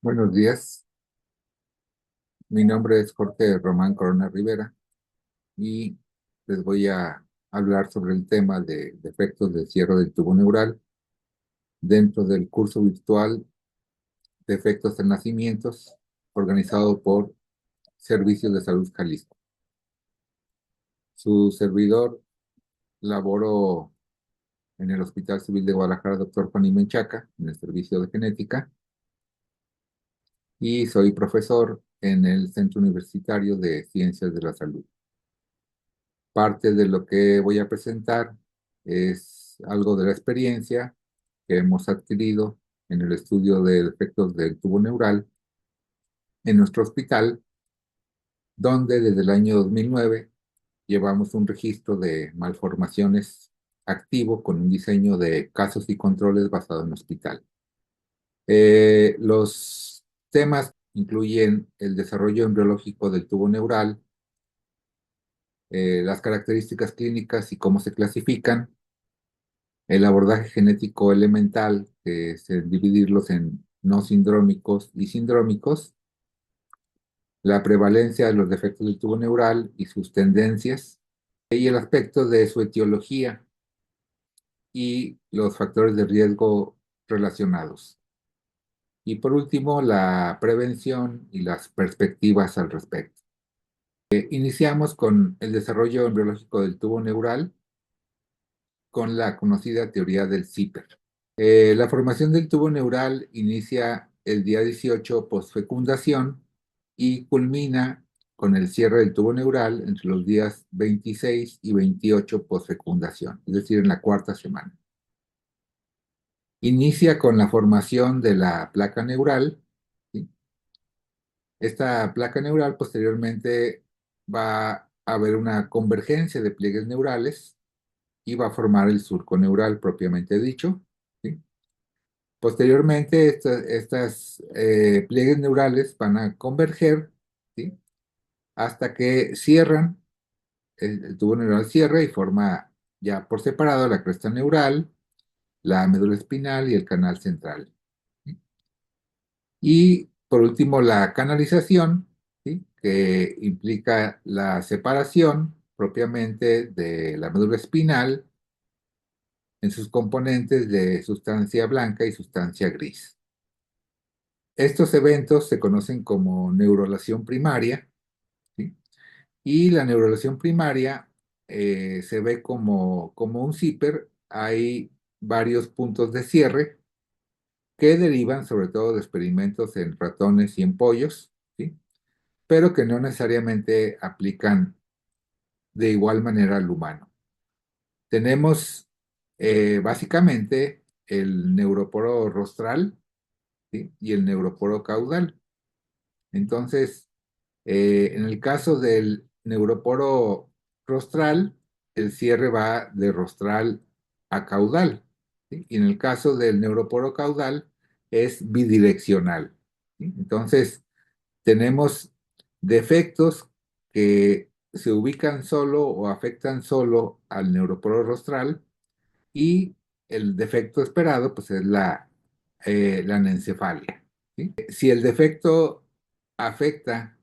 Buenos días, mi nombre es Jorge Román Corona Rivera y les voy a hablar sobre el tema de defectos del cierre del tubo neural dentro del curso virtual Defectos en Nacimientos organizado por Servicios de Salud Jalisco. Su servidor laboró en el Hospital Civil de Guadalajara, doctor Juan Menchaca, en el servicio de genética, y soy profesor en el Centro Universitario de Ciencias de la Salud. Parte de lo que voy a presentar es algo de la experiencia que hemos adquirido en el estudio de defectos del tubo neural en nuestro hospital, donde desde el año 2009 llevamos un registro de malformaciones activo con un diseño de casos y controles basado en hospital. Los temas incluyen el desarrollo embriológico del tubo neural, las características clínicas y cómo se clasifican, el abordaje genético elemental, que es dividirlos en no sindrómicos y sindrómicos, la prevalencia de los defectos del tubo neural y sus tendencias, y el aspecto de su etiología y los factores de riesgo relacionados. Y por último, la prevención y las perspectivas al respecto. Iniciamos con el desarrollo embriológico del tubo neural con la conocida teoría del zipper. La formación del tubo neural inicia el día 18 postfecundación y culmina con el cierre del tubo neural entre los días 26 y 28 postfecundación, es decir, en la cuarta semana. Inicia con la formación de la placa neural, ¿sí? Esta placa neural posteriormente va a haber una convergencia de pliegues neurales y va a formar el surco neural propiamente dicho, ¿sí? Posteriormente, estas pliegues neurales van a converger, ¿sí? Hasta que cierran, el tubo neural cierra y forma ya por separado la cresta neural, la médula espinal y el canal central, ¿sí? Y por último, la canalización, ¿sí? Que implica la separación propiamente de la médula espinal en sus componentes de sustancia blanca y sustancia gris. Estos eventos se conocen como neurulación primaria, ¿sí? Y la neurulación primaria se ve como un zipper. Hay varios puntos de cierre que derivan sobre todo de experimentos en ratones y en pollos, ¿sí? Pero que no necesariamente aplican de igual manera al humano. Tenemos básicamente el neuroporo rostral, ¿sí? Y el neuroporo caudal. Entonces, en el caso del neuroporo rostral, el cierre va de rostral a caudal, ¿sí? Y en el caso del neuroporo caudal es bidireccional, ¿sí? Entonces, tenemos defectos que se ubican solo o afectan solo al neuroporo rostral y el defecto esperado pues es la anencefalia, ¿sí? Si el defecto afecta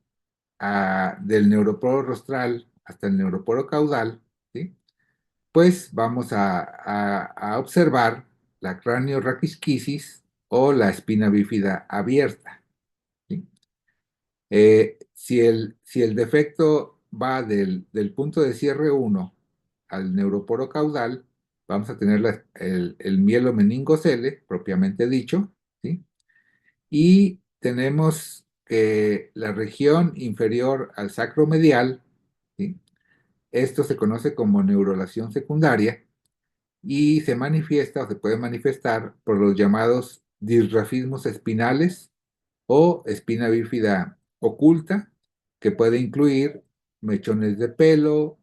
del neuroporo rostral hasta el neuroporo caudal, ¿sí? Pues vamos a observar la cranioraquisquisis o la espina bífida abierta, ¿sí? Si el defecto va del punto de cierre 1 al neuroporo caudal, vamos a tener el mielo meningocele, propiamente dicho, ¿sí? Y tenemos que la región inferior al sacro medial, ¿sí? Esto se conoce como neurulación secundaria y se manifiesta o se puede manifestar por los llamados disrafismos espinales o espina bífida oculta, que puede incluir mechones de pelo,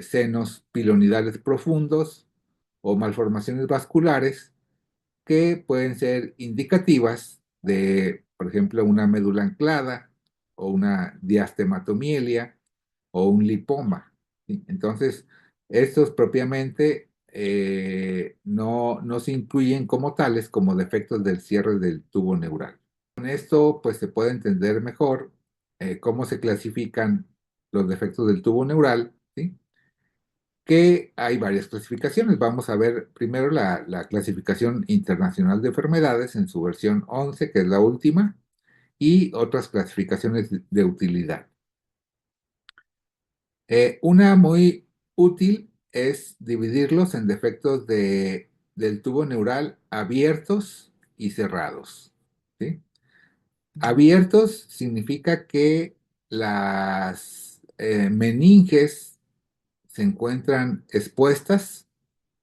senos pilonidales profundos o malformaciones vasculares que pueden ser indicativas de, por ejemplo, una médula anclada o una diastematomielia o un lipoma, ¿sí? Entonces, estos propiamente no se incluyen como tales como defectos del cierre del tubo neural. Con esto, pues se puede entender mejor cómo se clasifican los defectos del tubo neural, ¿sí? Que hay varias clasificaciones. Vamos a ver primero la clasificación internacional de enfermedades en su versión 11, que es la última, y otras clasificaciones de utilidad. Una muy útil es dividirlos en defectos del tubo neural abiertos y cerrados, ¿sí? Abiertos significa que las meninges se encuentran expuestas,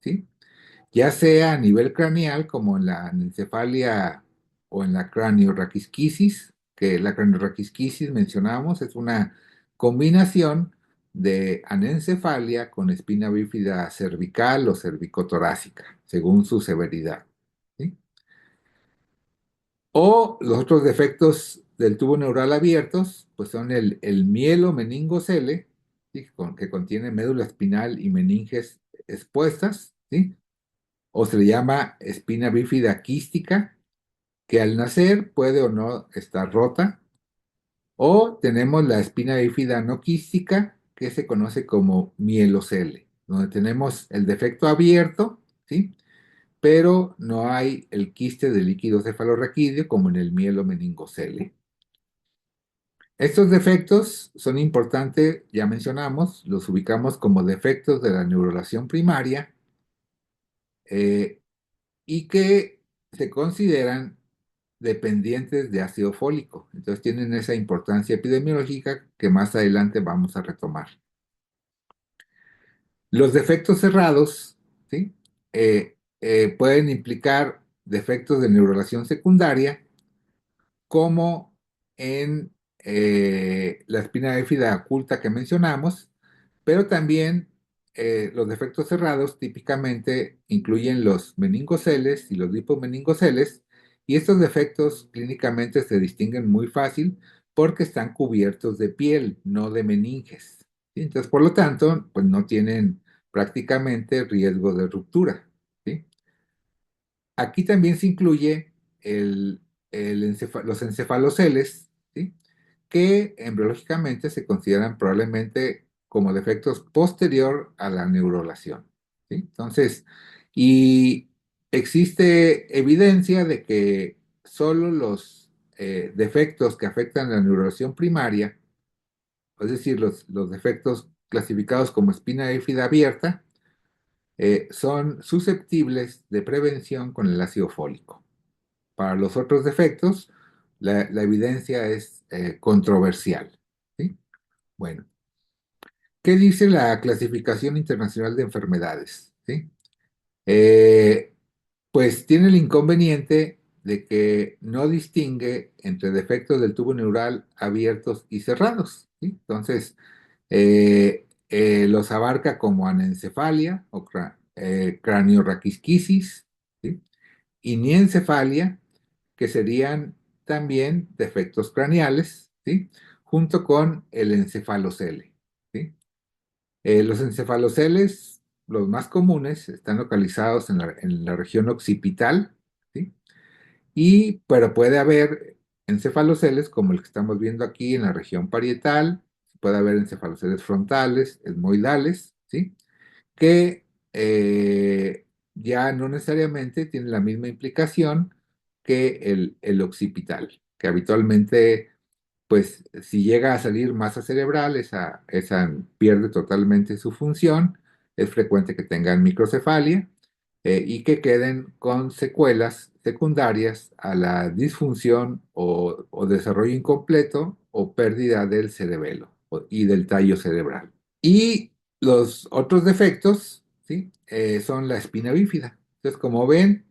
¿sí? Ya sea a nivel craneal, como en la anencefalia o en la cranioraquisquisis, que la cranioraquisquisis mencionamos, es una combinación de anencefalia con espina bífida cervical o cervicotorácica, según su severidad, ¿sí? O los otros defectos del tubo neural abiertos, pues son el mielo meningocele, ¿sí? Que contiene médula espinal y meninges expuestas, ¿sí? O se le llama espina bífida quística, que al nacer puede o no estar rota. O tenemos la espina bífida no quística, que se conoce como mielocele, donde tenemos el defecto abierto, ¿sí? Pero no hay el quiste de líquido cefalorraquídeo como en el mielomeningocele. Estos defectos son importantes, ya mencionamos, los ubicamos como defectos de la neurulación primaria eh, y que se consideran dependientes de ácido fólico. Entonces tienen esa importancia epidemiológica que más adelante vamos a retomar. Los defectos cerrados, ¿sí? Pueden implicar defectos de neurulación secundaria, como en la espina bífida oculta que mencionamos, pero también los defectos cerrados típicamente incluyen los meningoceles y los lipomeningoceles, y estos defectos clínicamente se distinguen muy fácil porque están cubiertos de piel, no de meninges. ¿Sí? Entonces, por lo tanto, pues no tienen prácticamente riesgo de ruptura. ¿Sí? Aquí también se incluye los encefaloceles, ¿sí? Que embriológicamente se consideran probablemente como defectos posterior a la neurulación, ¿sí? Entonces, y existe evidencia de que solo los defectos que afectan la neurulación primaria, es decir, los defectos clasificados como espina bífida abierta, son susceptibles de prevención con el ácido fólico. Para los otros defectos, la evidencia es controversial, ¿sí? Bueno, ¿qué dice la Clasificación Internacional de Enfermedades? ¿Sí? Eh, pues tiene el inconveniente de que no distingue entre defectos del tubo neural abiertos y cerrados, ¿sí? Entonces, los abarca como anencefalia o cranioraquisquisis, ¿sí? Y niencefalia, que serían también defectos craneales, ¿sí? Junto con el encefalocele, ¿sí? Los encefaloceles, los más comunes, están localizados en la región occipital, ¿sí? Pero puede haber encefaloceles como el que estamos viendo aquí en la región parietal, puede haber encefaloceles frontales, etmoidales, ¿sí? Que ya no necesariamente tienen la misma implicación que el occipital, que habitualmente, pues, si llega a salir masa cerebral, esa pierde totalmente su función, es frecuente que tengan microcefalia y que queden con secuelas secundarias a la disfunción o desarrollo incompleto o pérdida del cerebelo y del tallo cerebral. Y los otros defectos, ¿sí? Son la espina bífida. Entonces, como ven,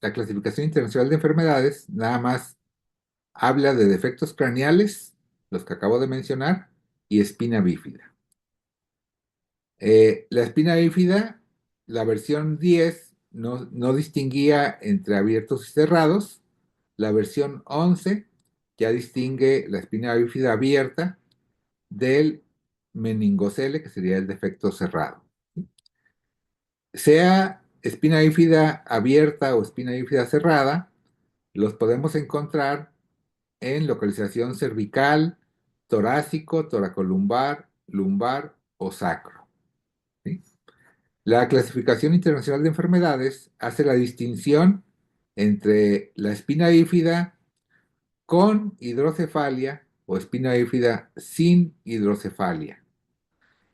la Clasificación Internacional de Enfermedades nada más habla de defectos craneales, los que acabo de mencionar, y espina bífida. La espina bífida, la versión 10 no distinguía entre abiertos y cerrados. La versión 11 ya distingue la espina bífida abierta del meningocele, que sería el defecto cerrado. Sea espina bífida abierta o espina bífida cerrada, los podemos encontrar en localización cervical, torácico, toracolumbar, lumbar o sacro. ¿Sí? La Clasificación Internacional de Enfermedades hace la distinción entre la espina bífida con hidrocefalia o espina bífida sin hidrocefalia.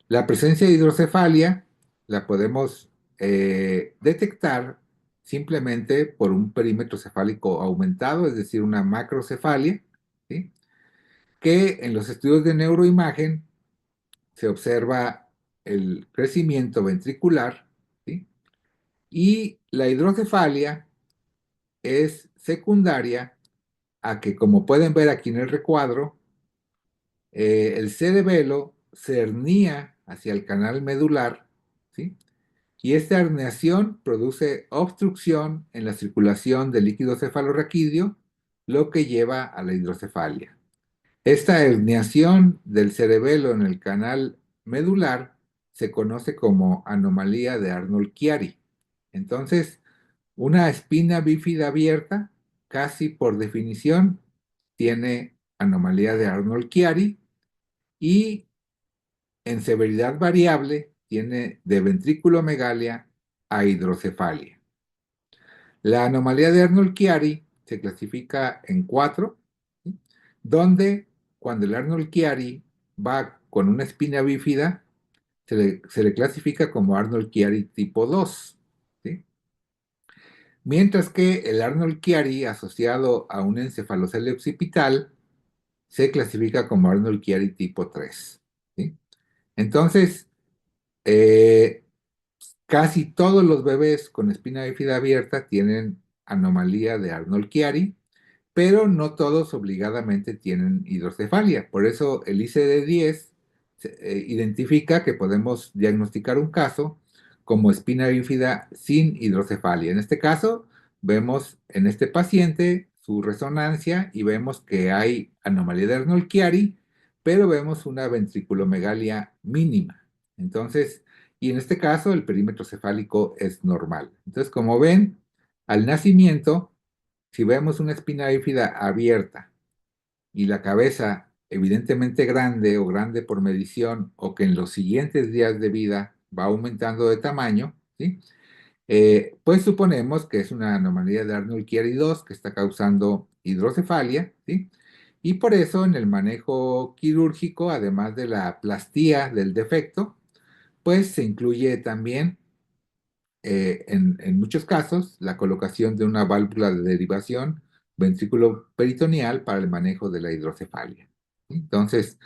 La presencia de hidrocefalia la podemos detectar simplemente por un perímetro cefálico aumentado, es decir, una macrocefalia, ¿sí? Que en los estudios de neuroimagen se observa el crecimiento ventricular, ¿sí? Y la hidrocefalia es secundaria a que, como pueden ver aquí en el recuadro, el cerebelo se hernía hacia el canal medular, ¿sí? Y esta herniación produce obstrucción en la circulación del líquido cefalorraquídeo, lo que lleva a la hidrocefalia. Esta herniación del cerebelo en el canal medular se conoce como anomalía de Arnold-Chiari. Entonces, una espina bífida abierta, casi por definición, tiene anomalía de Arnold-Chiari y en severidad variable tiene de ventriculomegalia a hidrocefalia. La anomalía de Arnold-Chiari se clasifica en cuatro, ¿sí? Donde cuando el Arnold-Chiari va con una espina bífida, se le clasifica como Arnold-Chiari tipo 2, ¿sí? Mientras que el Arnold-Chiari asociado a un encefalocele occipital se clasifica como Arnold-Chiari tipo 3, ¿sí? Entonces, eh, casi todos los bebés con espina bífida abierta tienen anomalía de Arnold-Chiari, pero no todos obligadamente tienen hidrocefalia. Por eso el ICD-10 identifica que podemos diagnosticar un caso como espina bífida sin hidrocefalia. En este caso, vemos en este paciente su resonancia y vemos que hay anomalía de Arnold-Chiari, pero vemos una ventriculomegalia mínima. Entonces, y en este caso el perímetro cefálico es normal. Entonces, como ven, al nacimiento, si vemos una espina bífida abierta y la cabeza evidentemente grande o grande por medición o que en los siguientes días de vida va aumentando de tamaño, ¿sí? Pues suponemos que es una anomalía de Arnold-Chiari 2 que está causando hidrocefalia, ¿sí? Y por eso en el manejo quirúrgico, además de la plastía del defecto, pues se incluye también en muchos casos, la colocación de una válvula de derivación ventrículo peritoneal para el manejo de la hidrocefalia. Entonces,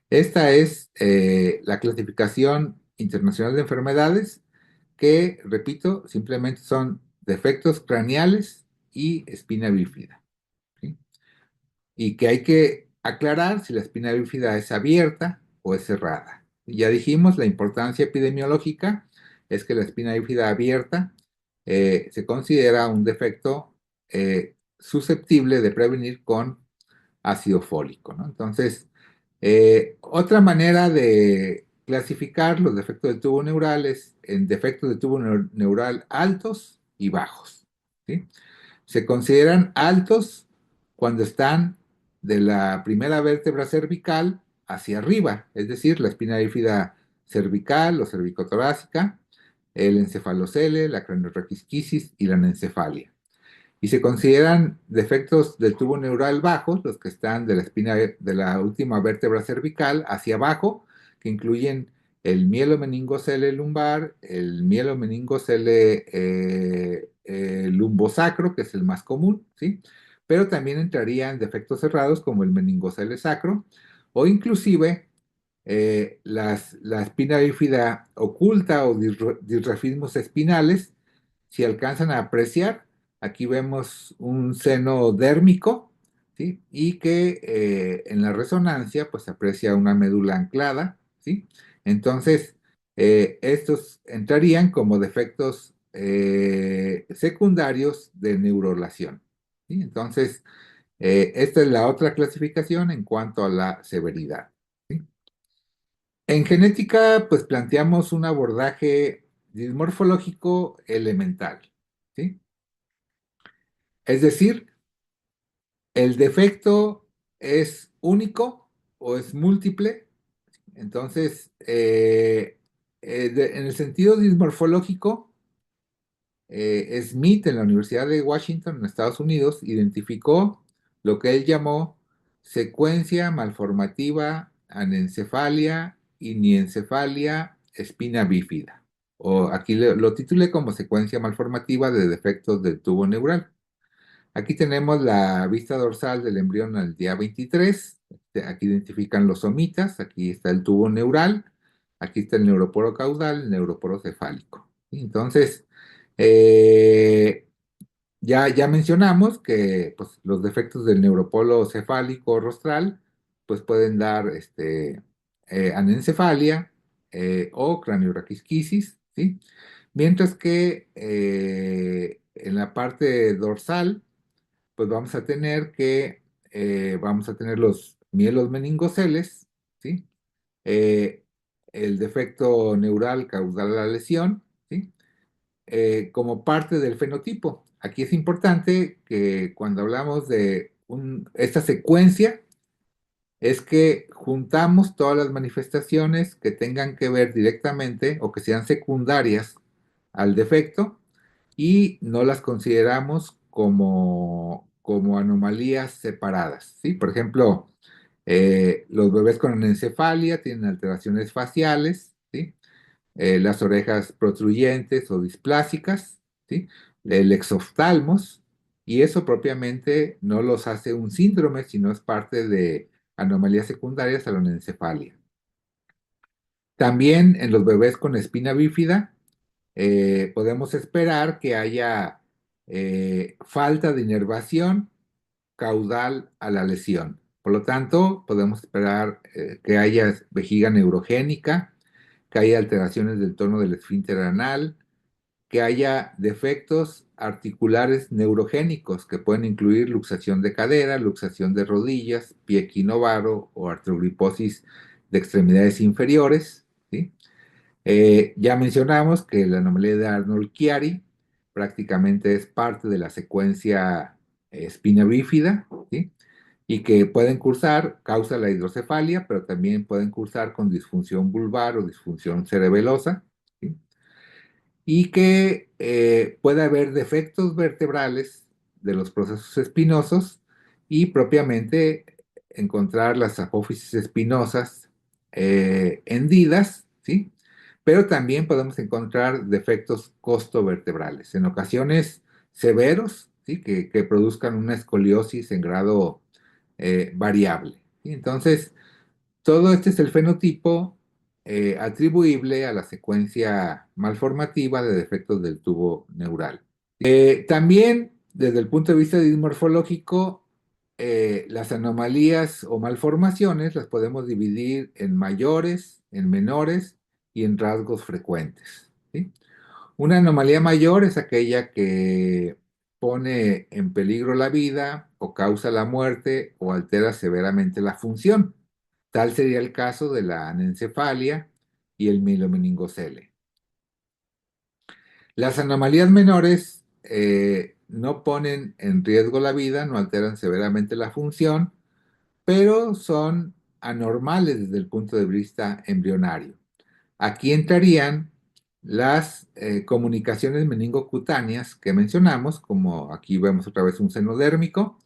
esta es la clasificación internacional de enfermedades que, repito, simplemente son defectos craneales y espina bífida. ¿Sí? Y que hay que aclarar si la espina bífida es abierta o es cerrada. Ya dijimos, la importancia epidemiológica es que la espina bífida abierta se considera un defecto susceptible de prevenir con ácido fólico, ¿no? Entonces, otra manera de clasificar los defectos del tubo neural es en defectos de tubo neural altos y bajos, ¿sí? Se consideran altos cuando están de la primera vértebra cervical hacia arriba, es decir, la espina bífida cervical o cervicotorácica, el encefalocele, la cranioraquisquisis y la anencefalia. Y se consideran defectos del tubo neural bajos, los que están de la espina de la última vértebra cervical hacia abajo, que incluyen el mielomeningocele lumbar, el mielomeningocele lumbosacro, que es el más común, ¿sí? Pero también entrarían defectos cerrados como el meningocele sacro, o inclusive la espina bífida oculta o disrafismos espinales. Si alcanzan a apreciar, aquí vemos un seno dérmico, ¿sí? Y que en la resonancia pues se aprecia una médula anclada, ¿sí? Entonces, estos entrarían como defectos secundarios de neurolación, ¿sí? Entonces, esta es la otra clasificación en cuanto a la severidad, ¿sí? En genética, pues planteamos un abordaje dismorfológico elemental, ¿sí? Es decir, el defecto es único o es múltiple. Entonces, en el sentido dismorfológico, Smith en la Universidad de Washington, en Estados Unidos, identificó lo que él llamó secuencia malformativa anencefalia y niencefalia espina bífida. O aquí lo titulé como secuencia malformativa de defectos del tubo neural. Aquí tenemos la vista dorsal del embrión al día 23. Aquí identifican los somitas. Aquí está el tubo neural. Aquí está el neuroporo caudal, el neuroporo cefálico. Entonces, eh, ya mencionamos que pues, los defectos del neuropolo cefálico rostral pues, pueden dar anencefalia o cranioraquisquisis, ¿sí? Mientras que en la parte dorsal pues vamos a tener los mielos meningoceles, ¿sí? Eh, el defecto neural causal de la lesión, ¿sí? Como parte del fenotipo. Aquí es importante que cuando hablamos de esta secuencia, es que juntamos todas las manifestaciones que tengan que ver directamente o que sean secundarias al defecto y no las consideramos como anomalías separadas, ¿sí? Por ejemplo, los bebés con anencefalia tienen alteraciones faciales, ¿sí? Las orejas protruyentes o displásicas, ¿sí? El exoftalmos, y eso propiamente no los hace un síndrome, sino es parte de anomalías secundarias a la anencefalia. También en los bebés con espina bífida, podemos esperar que haya falta de inervación caudal a la lesión. Por lo tanto, podemos esperar que haya vejiga neurogénica, que haya alteraciones del tono del esfínter anal, que haya defectos articulares neurogénicos que pueden incluir luxación de cadera, luxación de rodillas, pie equinovaro o artrogriposis de extremidades inferiores, ¿sí? Ya mencionamos que la anomalía de Arnold-Chiari prácticamente es parte de la secuencia espina bífida, ¿sí? Y que pueden cursar, causa la hidrocefalia, pero también pueden cursar con disfunción vulvar o disfunción cerebelosa, ¿sí? Y que puede haber defectos vertebrales de los procesos espinosos y propiamente encontrar las apófisis espinosas hendidas, ¿sí? Pero también podemos encontrar defectos costovertebrales, en ocasiones severos, ¿sí? Que produzcan una escoliosis en grado variable, ¿sí? Entonces, todo este es el fenotipo atribuible a la secuencia malformativa de defectos del tubo neural. También, desde el punto de vista dismorfológico, las anomalías o malformaciones las podemos dividir en mayores, en menores y en rasgos frecuentes, ¿sí? Una anomalía mayor es aquella que pone en peligro la vida o causa la muerte o altera severamente la función. Tal sería el caso de la anencefalia y el mielomeningocele. Las anomalías menores no ponen en riesgo la vida, no alteran severamente la función, pero son anormales desde el punto de vista embrionario. Aquí entrarían las comunicaciones meningocutáneas que mencionamos, como aquí vemos otra vez un seno dérmico,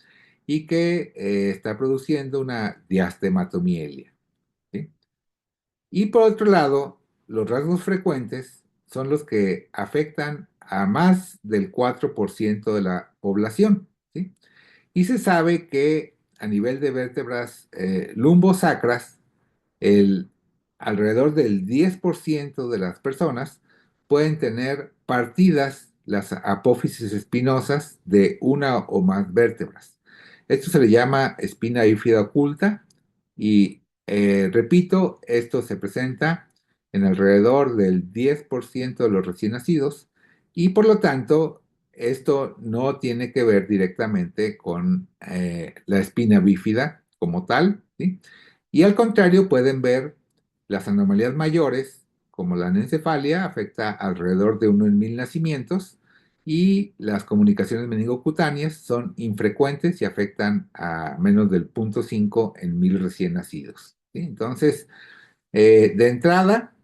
y que está produciendo una diastematomielia, ¿sí? Y por otro lado, los rasgos frecuentes son los que afectan a más del 4% de la población, ¿sí? Y se sabe que a nivel de vértebras lumbosacras, el, alrededor del 10% de las personas pueden tener partidas las apófisis espinosas de una o más vértebras. Esto se le llama espina bífida oculta y, repito, esto se presenta en alrededor del 10% de los recién nacidos y por lo tanto esto no tiene que ver directamente con la espina bífida como tal, ¿sí? Y al contrario, pueden ver las anomalías mayores, como la anencefalia, afecta alrededor de 1 en 1000 nacimientos, y las comunicaciones meningocutáneas son infrecuentes y afectan a menos del 0,5 en 1.000 recién nacidos. ¿Sí? Entonces, de entrada,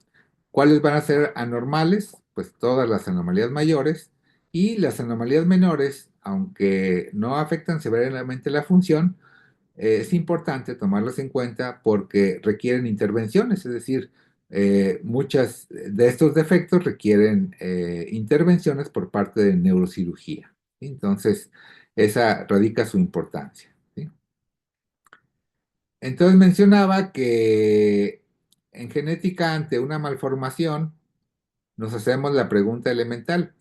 ¿cuáles van a ser anormales? Pues todas las anomalías mayores, y las anomalías menores, aunque no afectan severamente la función, es importante tomarlas en cuenta porque requieren intervenciones, es decir, muchas de estos defectos requieren intervenciones por parte de neurocirugía, ¿sí? Entonces, esa radica su importancia, ¿sí? Entonces mencionaba que en genética, ante una malformación, nos hacemos la pregunta elemental: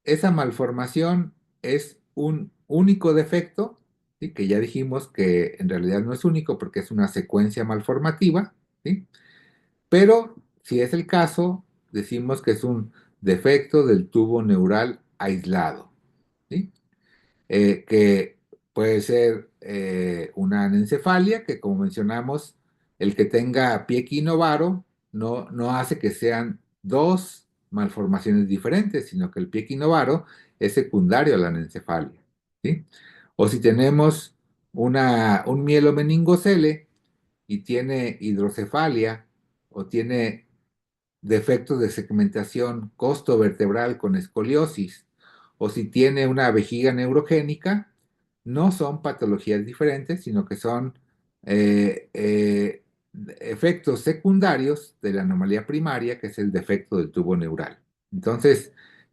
¿esa malformación es un único defecto? ¿Sí? Que ya dijimos que en realidad no es único porque es una secuencia malformativa, ¿sí? Pero si es el caso, decimos que es un defecto del tubo neural aislado, ¿sí? Que puede ser una anencefalia, que como mencionamos, el que tenga pie equinovaro no hace que sean dos malformaciones diferentes, sino que el pie equinovaro es secundario a la anencefalia, ¿sí? O si tenemos un mielomeningocele y tiene hidrocefalia o tiene defectos de segmentación costovertebral con escoliosis, o si tiene una vejiga neurogénica, no son patologías diferentes, sino que son eh, eh, efectos secundarios de la anomalía primaria, que es el defecto del tubo neural. Entonces,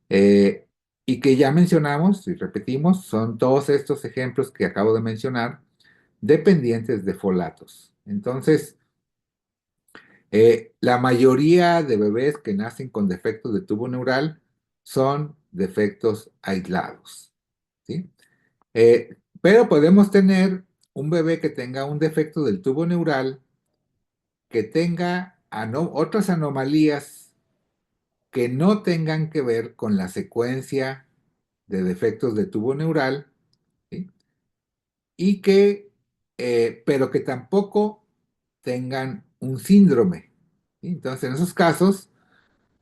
eh, y que ya mencionamos y repetimos, son todos estos ejemplos que acabo de mencionar dependientes de folatos. Entonces, la mayoría de bebés que nacen con defectos de tubo neural son defectos aislados, ¿sí? Pero podemos tener un bebé que tenga un defecto del tubo neural, que tenga otras anomalías que no tengan que ver con la secuencia de defectos de tubo neural, ¿sí? Y pero que tampoco tengan un síndrome, ¿sí? Entonces, en esos casos,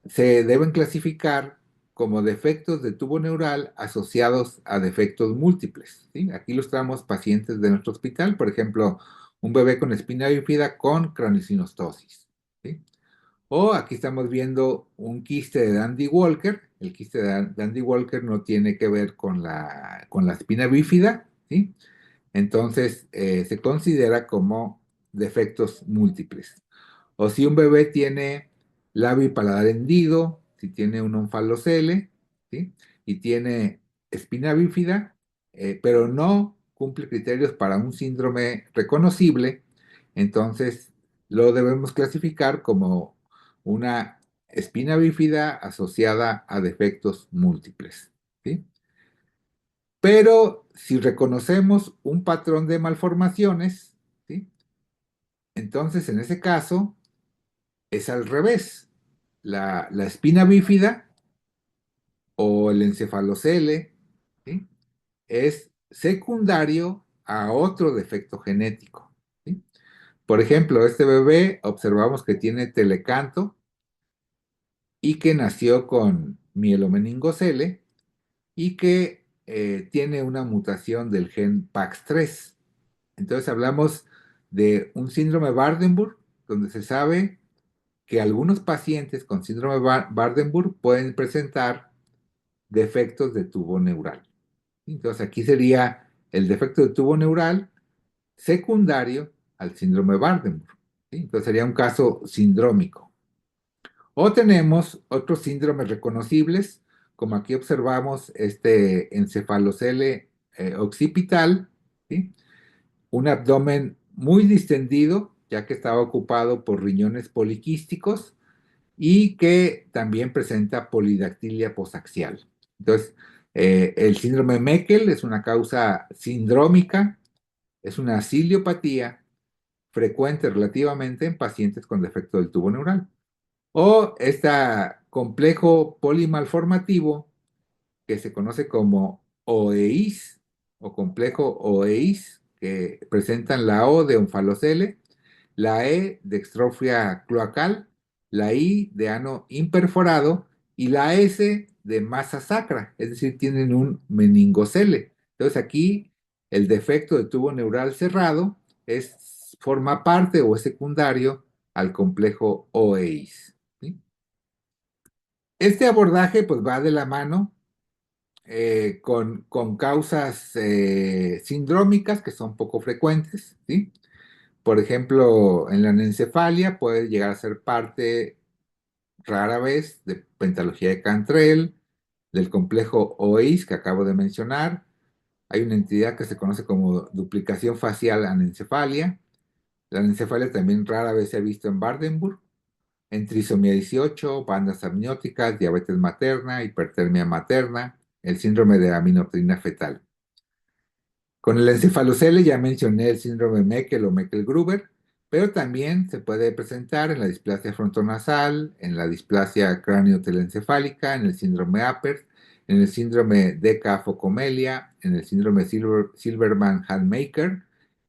se deben clasificar como defectos de tubo neural asociados a defectos múltiples, ¿sí? Aquí ilustramos pacientes de nuestro hospital, por ejemplo, un bebé con espina bífida con craniosynostosis, ¿sí? O aquí estamos viendo un quiste de Dandy Walker. El quiste de Dandy Walker no tiene que ver con la espina bífida, ¿sí? Entonces, se considera como defectos múltiples. O si un bebé tiene labio y paladar hendido, si tiene un onfalocele, ¿sí? Y tiene espina bífida, pero no cumple criterios para un síndrome reconocible, entonces lo debemos clasificar como una espina bífida asociada a defectos múltiples, ¿sí? Pero si reconocemos un patrón de malformaciones, ¿sí? Entonces en ese caso es al revés. La espina bífida o el encefalocele, ¿sí? Es secundario a otro defecto genético, ¿sí? Por ejemplo, este bebé observamos que tiene telecanto y que nació con mielomeningocele y que tiene una mutación del gen PAX3. Entonces hablamos de un síndrome Waardenburg, donde se sabe que algunos pacientes con síndrome Waardenburg pueden presentar defectos de tubo neural. Entonces aquí sería el defecto de tubo neural secundario al síndrome Waardenburg, ¿sí? Entonces sería un caso sindrómico. O tenemos otros síndromes reconocibles, como aquí observamos este encefalocele occipital, ¿sí? Un abdomen muy distendido, ya que estaba ocupado por riñones poliquísticos, y que también presenta polidactilia posaxial. Entonces, el síndrome Meckel es una causa sindrómica, es una ciliopatía frecuente relativamente en pacientes con defecto del tubo neural. O este complejo polimalformativo que se conoce como OEIS o complejo OEIS, que presentan la O de onfalocele, la E de extrofia cloacal, la I de ano imperforado y la S de masa sacra, es decir, tienen un meningocele. Entonces aquí el defecto de tubo neural cerrado forma parte o es secundario al complejo OEIS. ¿Sí? Este abordaje pues va de la mano con causas sindrómicas que son poco frecuentes, ¿sí? Por ejemplo, en la anencefalia puede llegar a ser parte rara vez de pentalogía de Cantrell, del complejo OIS que acabo de mencionar. Hay una entidad que se conoce como duplicación facial anencefalia. La anencefalia también rara vez se ha visto en Bardenburg, en trisomía 18, bandas amnióticas, diabetes materna, hipertermia materna, el síndrome de aminopterina fetal. Con el encefalocele ya mencioné el síndrome Meckel o Meckel-Gruber, pero también se puede presentar en la displasia frontonasal, en la displasia cráneo-telencefálica, en el síndrome Apert, en el síndrome Deca-Focomelia, en el síndrome Silverman-Handmaker,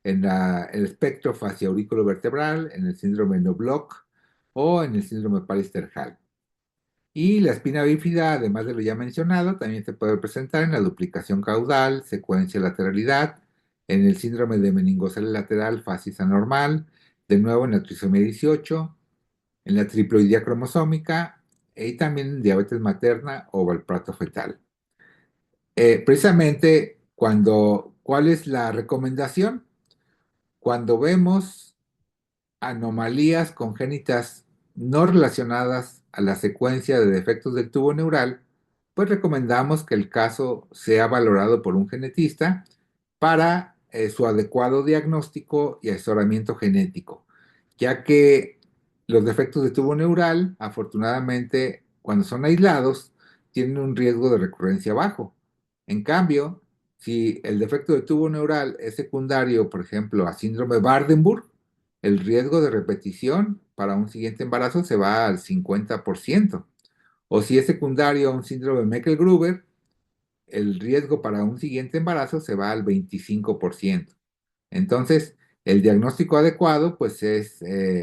en el espectro faciauriculovertebral, en el síndrome Knobloch o en el síndrome Pallister-Hall. Y la espina bífida, además de lo ya mencionado, también se puede presentar en la duplicación caudal, secuencia lateralidad, en el síndrome de meningocele lateral facies anormal, de nuevo en la trisomía 18, en la triploidía cromosómica y también en diabetes materna o valprato fetal. Precisamente ¿cuál es la recomendación? Cuando vemos anomalías congénitas no relacionadas a la secuencia de defectos del tubo neural, pues recomendamos que el caso sea valorado por un genetista para su adecuado diagnóstico y asesoramiento genético, ya que los defectos de tubo neural, afortunadamente, cuando son aislados, tienen un riesgo de recurrencia bajo. En cambio, si el defecto de tubo neural es secundario, por ejemplo, a síndrome Bardenburg, el riesgo de repetición para un siguiente embarazo se va al 50%. O si es secundario a un síndrome Meckel-Gruber, el riesgo para un siguiente embarazo se va al 25%. Entonces, el diagnóstico adecuado pues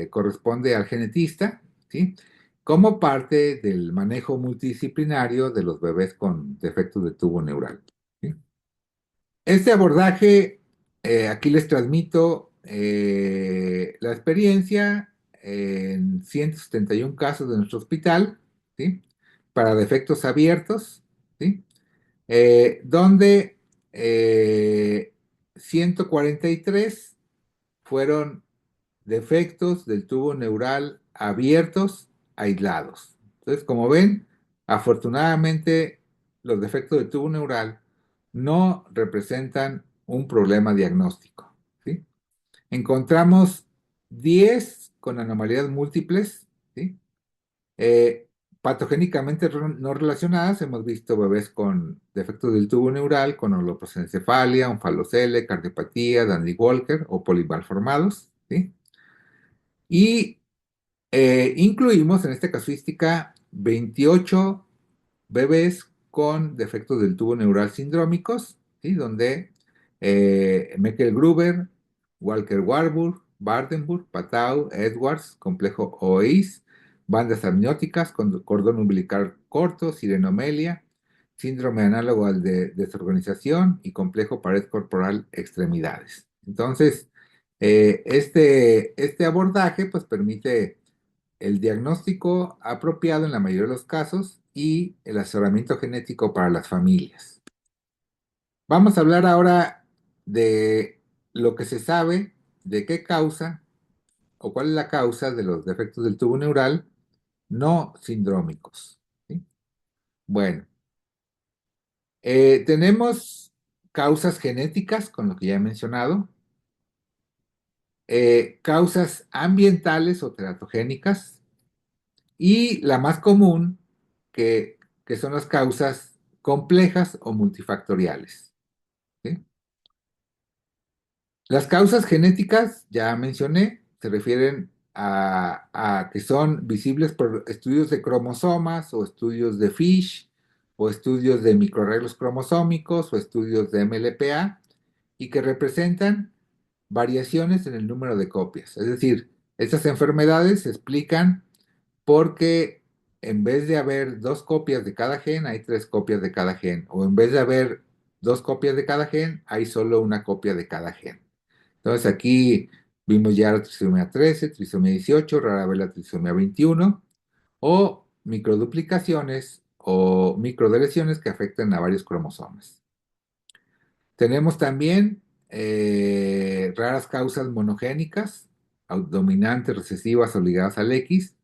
corresponde al genetista, ¿sí? Como parte del manejo multidisciplinario de los bebés con defectos de tubo neural. ¿Sí? Este abordaje, aquí les transmito la experiencia en 171 casos de nuestro hospital, ¿sí? Para defectos abiertos, ¿sí? Donde 143 fueron defectos del tubo neural abiertos aislados. Entonces, como ven, afortunadamente los defectos del tubo neural no representan un problema diagnóstico. ¿Sí? Encontramos 10 con anomalías múltiples, ¿sí? Eh, Patogénicamente no relacionadas, hemos visto bebés con defectos del tubo neural, con holoprosencefalia, onfalocele, cardiopatía, Dandy-Walker o polimalformados, ¿sí? Y incluimos en esta casuística 28 bebés con defectos del tubo neural sindrómicos, ¿sí? Donde Meckel-Gruber, Walker-Warburg, Bardenburg, Patau, Edwards, complejo OIS, bandas amnióticas, cordón umbilical corto, sirenomelia, síndrome análogo al de desorganización y complejo pared corporal extremidades. Entonces, este abordaje pues permite el diagnóstico apropiado en la mayoría de los casos y el asesoramiento genético para las familias. Vamos a hablar ahora de lo que se sabe de qué causa o cuál es la causa de los defectos del tubo neural no sindrómicos. ¿Sí? Bueno, tenemos causas genéticas, con lo que ya he mencionado, causas ambientales o teratogénicas, y la más común, que son las causas complejas o multifactoriales. ¿Sí? Las causas genéticas, ya mencioné, se refieren a que son visibles por estudios de cromosomas o estudios de FISH o estudios de microarreglos cromosómicos o estudios de MLPA y que representan variaciones en el número de copias. Es decir, estas enfermedades se explican porque en vez de haber dos copias de cada gen, hay tres copias de cada gen. O en vez de haber dos copias de cada gen, hay solo una copia de cada gen. Entonces aquí vimos ya la trisomía 13, trisomía 18, rara vez la trisomía 21, o microduplicaciones o microdeleciones que afectan a varios cromosomas. Tenemos también raras causas monogénicas, dominantes, recesivas o ligadas al X,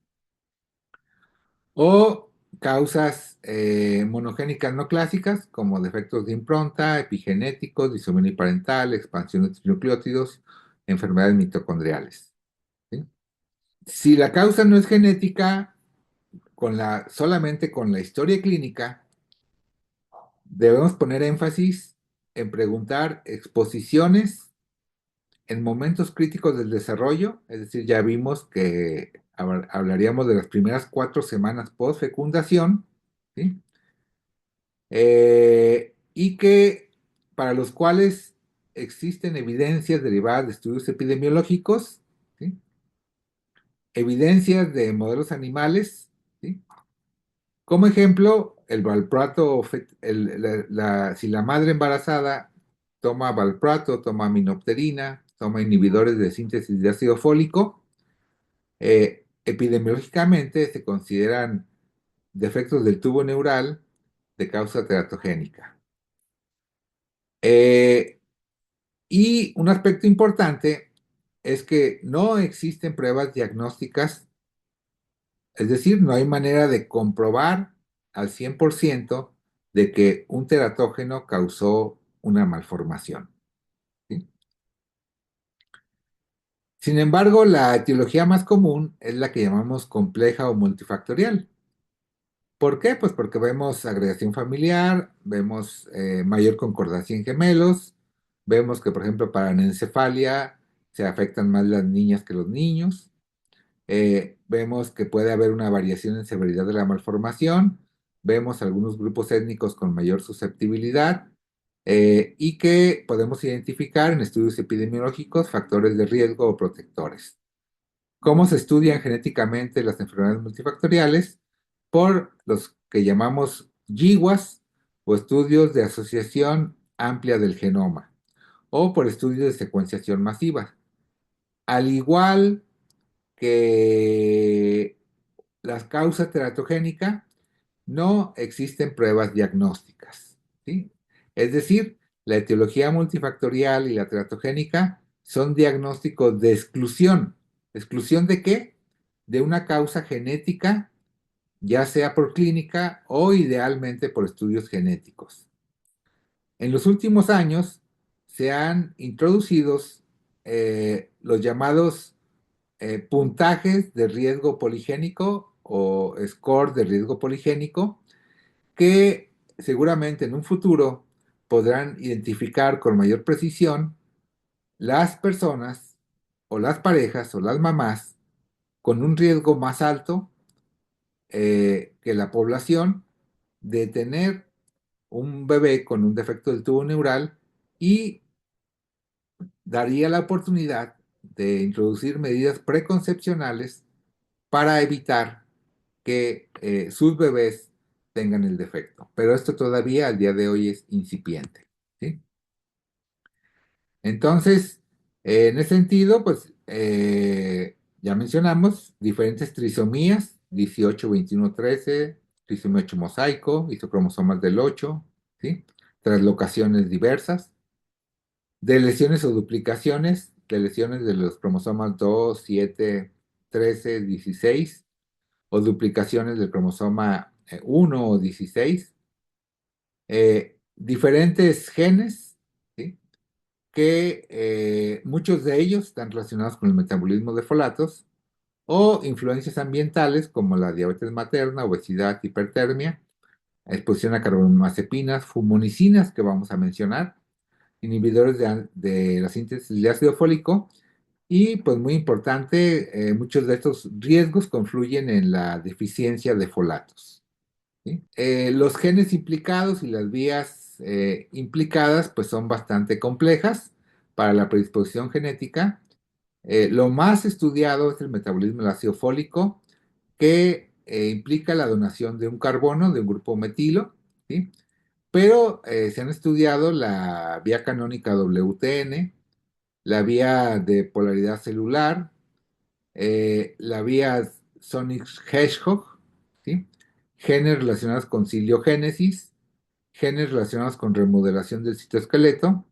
o causas monogénicas no clásicas, como defectos de impronta, epigenéticos, disomía uniparental, expansión de trinucleótidos, enfermedades mitocondriales. ¿Sí? Si la causa no es genética, solamente con la historia clínica, debemos poner énfasis en preguntar exposiciones en momentos críticos del desarrollo, es decir, ya vimos que hablaríamos de las primeras 4 semanas post fecundación, ¿sí? Y que para los cuales existen evidencias derivadas de estudios epidemiológicos, ¿sí? Evidencias de modelos animales, ¿sí? Como ejemplo, el valproato, si la madre embarazada toma valproato, toma minopterina, toma inhibidores de síntesis de ácido fólico, epidemiológicamente se consideran defectos del tubo neural de causa teratogénica. Eh, y un aspecto importante es que no existen pruebas diagnósticas, es decir, no hay manera de comprobar al 100% de que un teratógeno causó una malformación, ¿sí? Sin embargo, la etiología más común es la que llamamos compleja o multifactorial. ¿Por qué? Pues porque vemos agregación familiar, vemos mayor concordancia en gemelos, vemos que, por ejemplo, para anencefalia se afectan más las niñas que los niños, vemos que puede haber una variación en severidad de la malformación, vemos algunos grupos étnicos con mayor susceptibilidad y que podemos identificar en estudios epidemiológicos factores de riesgo o protectores. ¿Cómo se estudian genéticamente las enfermedades multifactoriales? Por los que llamamos GWAS o estudios de asociación amplia del genoma o por estudios de secuenciación masiva. Al igual que las causas teratogénicas, no existen pruebas diagnósticas, ¿sí? Es decir, la etiología multifactorial y la teratogénica son diagnósticos de exclusión. ¿Exclusión de qué? De una causa genética, ya sea por clínica o idealmente por estudios genéticos. En los últimos años se han introducido los llamados puntajes de riesgo poligénico o score de riesgo poligénico que seguramente en un futuro podrán identificar con mayor precisión las personas o las parejas o las mamás con un riesgo más alto que la población de tener un bebé con un defecto del tubo neural y daría la oportunidad de introducir medidas preconcepcionales para evitar que sus bebés tengan el defecto. Pero esto todavía al día de hoy es incipiente, ¿sí? Entonces, en ese sentido, pues ya mencionamos diferentes trisomías, 18, 21, 13, trisomía 8 mosaico, isocromosomas del 8, ¿sí? Translocaciones diversas, de lesiones o duplicaciones, de lesiones de los cromosomas 2, 7, 13, 16, o duplicaciones del cromosoma 1 o 16, diferentes genes, ¿sí? Que muchos de ellos están relacionados con el metabolismo de folatos, o influencias ambientales como la diabetes materna, obesidad, hipertermia, exposición a carbamazepinas, fumonicinas que vamos a mencionar, inhibidores de la síntesis de ácido fólico, y pues muy importante, muchos de estos riesgos confluyen en la deficiencia de folatos, ¿sí? Los genes implicados y las vías implicadas pues son bastante complejas para la predisposición genética. Lo más estudiado es el metabolismo del ácido fólico, que implica la donación de un carbono de un grupo metilo, ¿sí? Pero se han estudiado la vía canónica WTN, la vía de polaridad celular, la vía Sonic Hedgehog, ¿sí? Genes relacionados con ciliogénesis, genes relacionados con remodelación del citoesqueleto,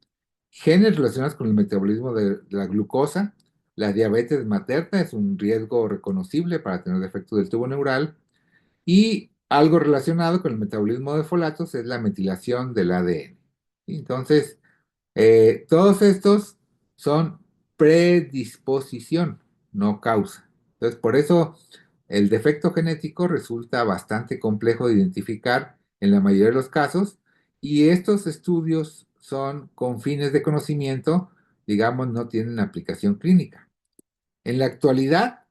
genes relacionados con el metabolismo de la glucosa. La diabetes materna es un riesgo reconocible para tener defecto del tubo neural. Y algo relacionado con el metabolismo de folatos es la metilación del ADN. Entonces, todos estos son predisposición, no causa. Entonces, por eso el defecto genético resulta bastante complejo de identificar en la mayoría de los casos y estos estudios son con fines de conocimiento, digamos, no tienen aplicación clínica. En la actualidad,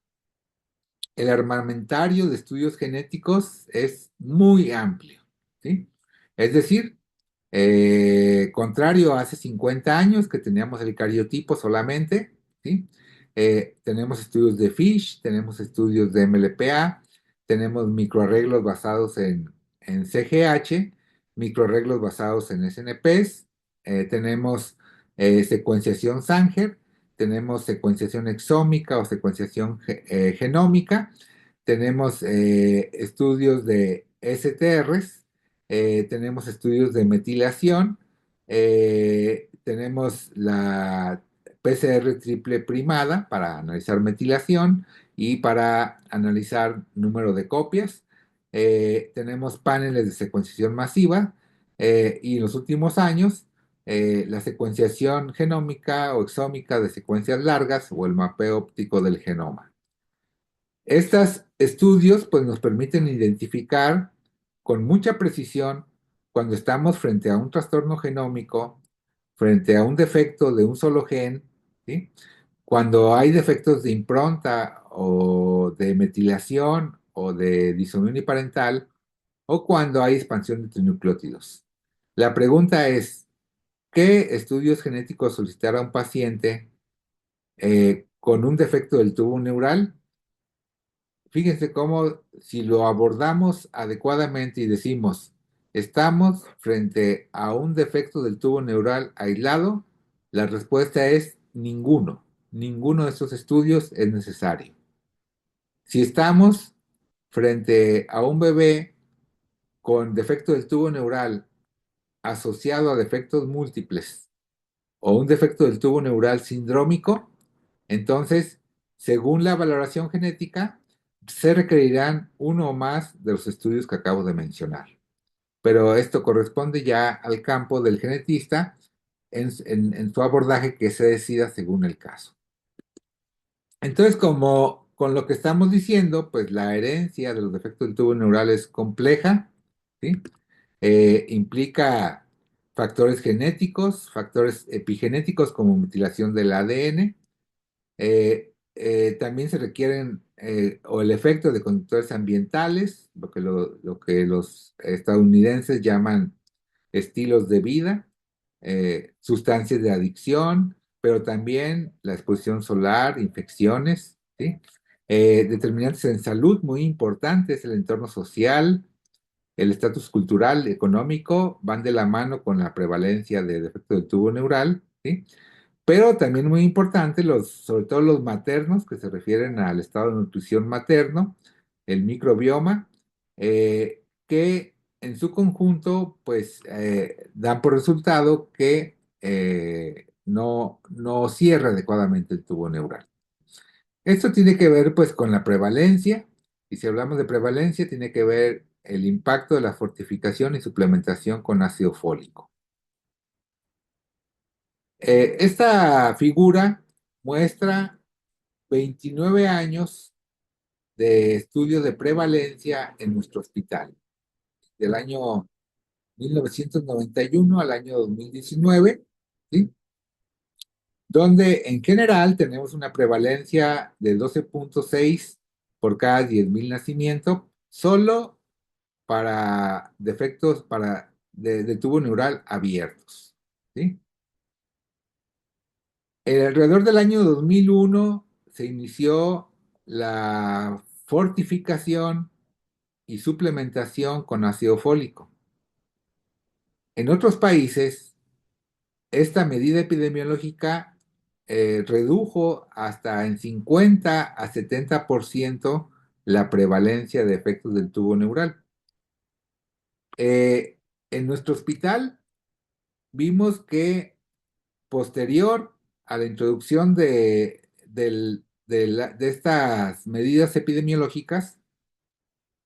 el armamentario de estudios genéticos es muy amplio, ¿sí? Es decir, contrario a hace 50 años que teníamos el cariotipo solamente, ¿sí? Tenemos estudios de FISH, tenemos estudios de MLPA, tenemos microarreglos basados en CGH, microarreglos basados en SNPs, tenemos secuenciación Sanger, tenemos secuenciación exómica o secuenciación genómica, tenemos estudios de STRs, tenemos estudios de metilación, tenemos la PCR triple primada para analizar metilación y para analizar número de copias. Tenemos paneles de secuenciación masiva y en los últimos años la secuenciación genómica o exómica de secuencias largas o el mapeo óptico del genoma. Estos estudios pues, nos permiten identificar con mucha precisión cuando estamos frente a un trastorno genómico, frente a un defecto de un solo gen, ¿sí? Cuando hay defectos de impronta o de metilación o de disonía uniparental, o cuando hay expansión de trinucleótidos. La pregunta es, ¿qué estudios genéticos solicitar a un paciente con un defecto del tubo neural? Fíjense cómo si lo abordamos adecuadamente y decimos, estamos frente a un defecto del tubo neural aislado, la respuesta es ninguno. Ninguno de estos estudios es necesario. Si estamos frente a un bebé con defecto del tubo neural asociado a defectos múltiples o un defecto del tubo neural sindrómico, entonces, según la valoración genética, se requerirán uno o más de los estudios que acabo de mencionar. Pero esto corresponde ya al campo del genetista en su abordaje que se decida según el caso. Entonces, como con lo que estamos diciendo, pues la herencia de los defectos del tubo neural es compleja, ¿sí? Implica factores genéticos, factores epigenéticos como metilación del ADN. También se requieren, o el efecto de conductores ambientales, lo que los estadounidenses llaman estilos de vida, sustancias de adicción, pero también la exposición solar, infecciones, ¿sí? Determinantes en salud muy importantes, el entorno social, el estatus cultural, económico, van de la mano con la prevalencia de defecto del tubo neural, ¿sí? Pero también muy importante, sobre todo los maternos, que se refieren al estado de nutrición materno, el microbioma, que en su conjunto, pues, dan por resultado que no cierra adecuadamente el tubo neural. Esto tiene que ver, pues, con la prevalencia, y si hablamos de prevalencia, tiene que ver el impacto de la fortificación y suplementación con ácido fólico. Esta figura muestra 29 años de estudio de prevalencia en nuestro hospital, del año 1991 al año 2019, ¿sí? Donde en general tenemos una prevalencia de 12.6 por cada 10.000 nacimientos, solo para defectos de tubo neural abiertos, ¿sí? Alrededor del año 2001 se inició la fortificación y suplementación con ácido fólico. En otros países, esta medida epidemiológica redujo hasta en 50 a 70% la prevalencia de efectos del tubo neural. Eh, en nuestro hospital vimos que posterior a la introducción de estas medidas epidemiológicas,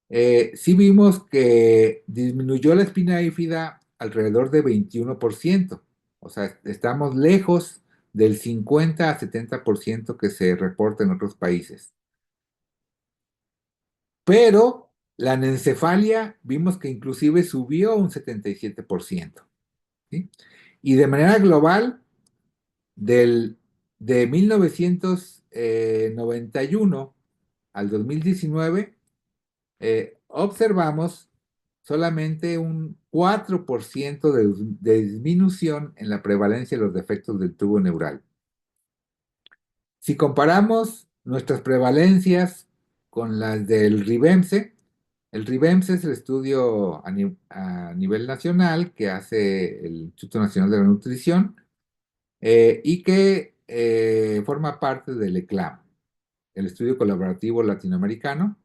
sí vimos que disminuyó la espina bífida alrededor de 21%. O sea, estamos lejos del 50 a 70% que se reporta en otros países. Pero la anencefalia vimos que inclusive subió un 77%. ¿Sí? Y de manera global, del, de 1991 al 2019, observamos solamente un 4% de disminución en la prevalencia de los defectos del tubo neural. Si comparamos nuestras prevalencias con las del RIBEMSE, el RIBEMSE es el estudio a nivel nacional que hace el Instituto Nacional de la Nutrición y que forma parte del ECLAM, el Estudio Colaborativo Latinoamericano.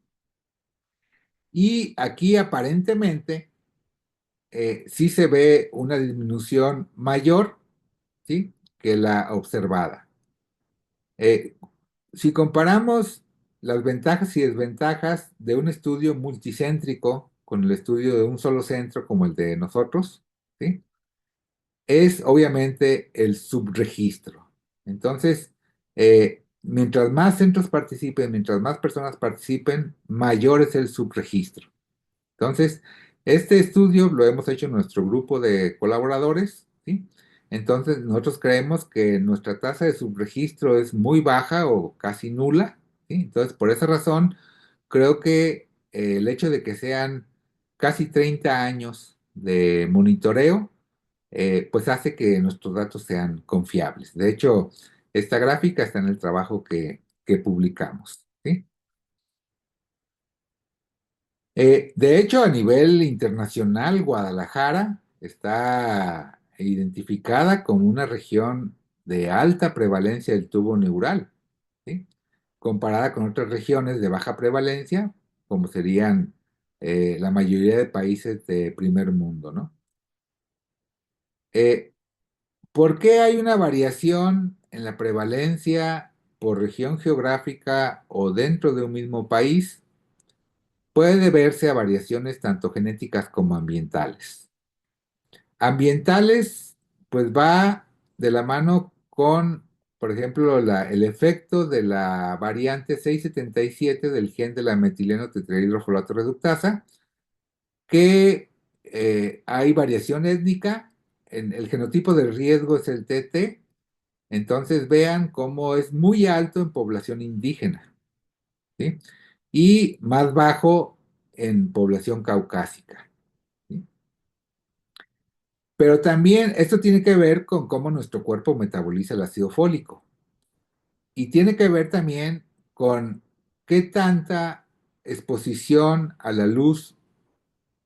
Y aquí aparentemente sí se ve una disminución mayor, ¿sí?, que la observada. Eh, si comparamos las ventajas y desventajas de un estudio multicéntrico con el estudio de un solo centro como el de nosotros, ¿sí?, es obviamente el subregistro. Entonces, mientras más centros participen, mientras más personas participen, mayor es el subregistro. Entonces, este estudio lo hemos hecho en nuestro grupo de colaboradores, ¿sí? Entonces, nosotros creemos que nuestra tasa de subregistro es muy baja o casi nula, ¿sí? Entonces, por esa razón, creo que el hecho de que sean casi 30 años de monitoreo, pues hace que nuestros datos sean confiables. De hecho, esta gráfica está en el trabajo que publicamos, ¿sí? De hecho, a nivel internacional, Guadalajara está identificada como una región de alta prevalencia del tubo neural, ¿sí?, comparada con otras regiones de baja prevalencia, como serían la mayoría de países de primer mundo, ¿no? Eh, ¿Por qué hay una variación en la prevalencia por región geográfica o dentro de un mismo país? Puede deberse a variaciones tanto genéticas como ambientales. Ambientales, pues va de la mano con, por ejemplo, el efecto de la variante 677 del gen de la metileno tetrahidrofolato reductasa, que hay variación étnica, el genotipo de riesgo es el TT, entonces vean cómo es muy alto en población indígena, ¿sí?, y más bajo en población caucásica, ¿sí? Pero también esto tiene que ver con cómo nuestro cuerpo metaboliza el ácido fólico. Y tiene que ver también con qué tanta exposición a la luz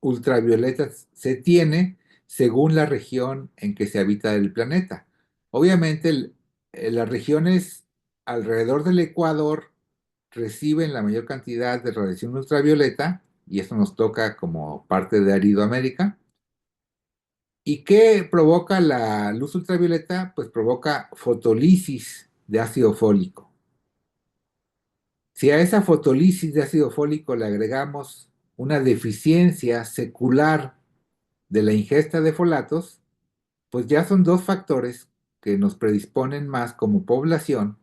ultravioleta se tiene según la región en que se habita el planeta. Obviamente, las regiones alrededor del Ecuador reciben la mayor cantidad de radiación ultravioleta, y eso nos toca como parte de Aridoamérica. ¿Y qué provoca la luz ultravioleta? Pues provoca fotolisis de ácido fólico. Si a esa fotolisis de ácido fólico le agregamos una deficiencia secular de la ingesta de folatos, pues ya son dos factores que nos predisponen más como población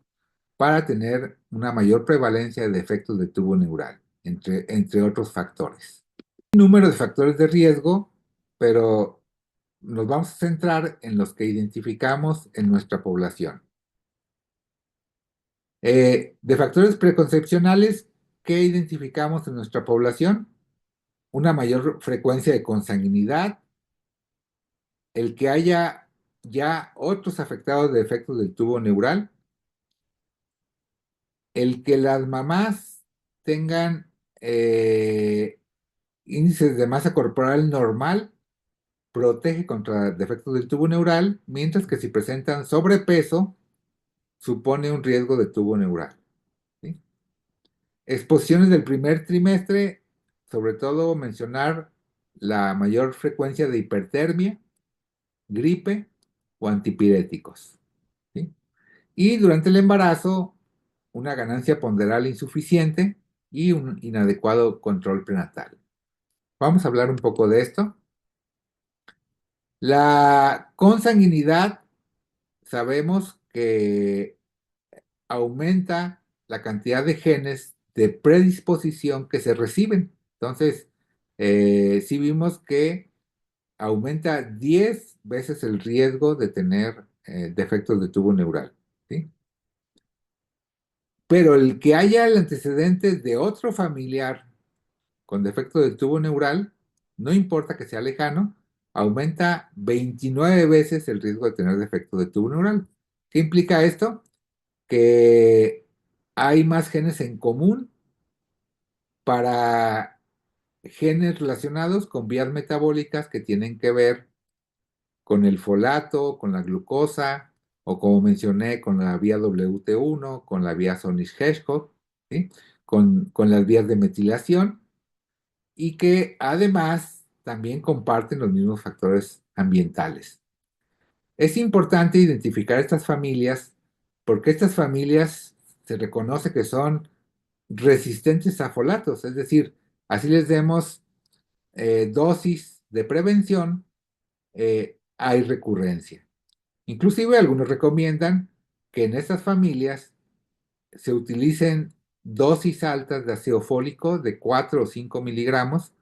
para tener una mayor prevalencia de efectos de tubo neural, entre otros factores. Hay un número de factores de riesgo, pero nos vamos a centrar en los que identificamos en nuestra población. De factores preconcepcionales, ¿qué identificamos en nuestra población? Una mayor frecuencia de consanguinidad, el que haya ya otros afectados de efectos del tubo neural, el que las mamás tengan índices de masa corporal normal protege contra defectos del tubo neural, mientras que si presentan sobrepeso, supone un riesgo de tubo neural. ¿Sí? Exposiciones del primer trimestre, sobre todo mencionar la mayor frecuencia de hipertermia, gripe o antipiréticos. ¿Sí? Y durante el embarazo, una ganancia ponderal insuficiente y un inadecuado control prenatal. Vamos a hablar un poco de esto. La consanguinidad, sabemos que aumenta la cantidad de genes de predisposición que se reciben. Entonces, sí vimos que aumenta 10 veces el riesgo de tener defectos de tubo neural. ¿Sí? Pero el que haya el antecedente de otro familiar con defecto de tubo neural, no importa que sea lejano, aumenta 29 veces el riesgo de tener defecto de tubo neural. ¿Qué implica esto? Que hay más genes en común para genes relacionados con vías metabólicas que tienen que ver con el folato, con la glucosa, o como mencioné, con la vía WT1, con la vía Sonic-Heshkov, ¿sí? Con las vías de metilación, y que además también comparten los mismos factores ambientales. Es importante identificar estas familias porque estas familias se reconoce que son resistentes a folatos, es decir, así les demos dosis de prevención, hay recurrencia. Inclusive algunos recomiendan que en estas familias se utilicen dosis altas de ácido fólico de 4 o 5 miligramos,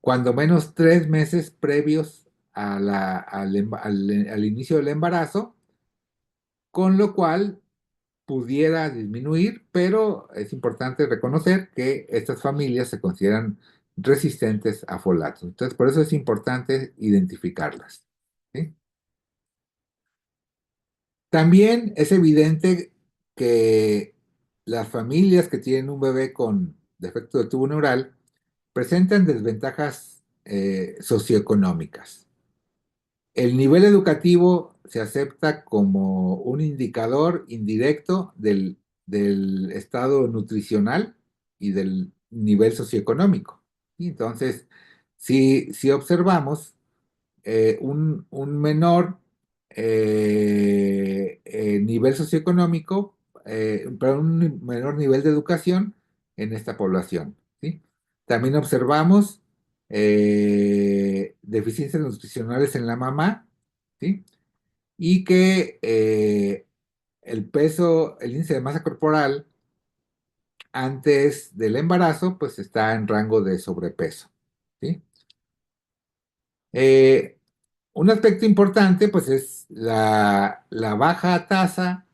cuando menos 3 meses previos al inicio del embarazo, con lo cual pudiera disminuir, pero es importante reconocer que estas familias se consideran resistentes a folatos. Entonces, por eso es importante identificarlas. ¿Sí? También es evidente que las familias que tienen un bebé con defecto de tubo neural presentan desventajas socioeconómicas. El nivel educativo se acepta como un indicador indirecto del estado nutricional y del nivel socioeconómico. Y entonces, si observamos un menor nivel socioeconómico, pero un menor nivel de educación en esta población, ¿sí? También observamos deficiencias nutricionales en la mamá, ¿sí? Y que el peso, el índice de masa corporal antes del embarazo, pues está en rango de sobrepeso, ¿sí? Eh, un aspecto importante, pues, es la baja tasa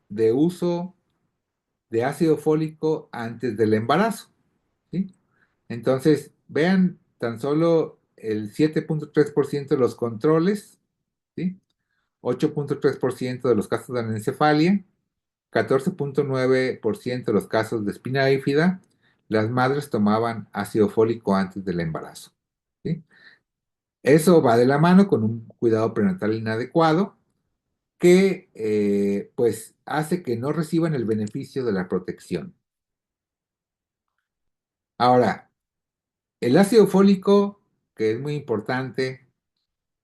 de uso de ácido fólico antes del embarazo, ¿sí? Entonces, vean tan solo el 7,3% de los controles, ¿sí? 8,3% de los casos de anencefalia, 14,9% de los casos de espina bífida, las madres tomaban ácido fólico antes del embarazo, ¿sí? Eso va de la mano con un cuidado prenatal inadecuado que pues hace que no reciban el beneficio de la protección. Ahora, el ácido fólico, que es muy importante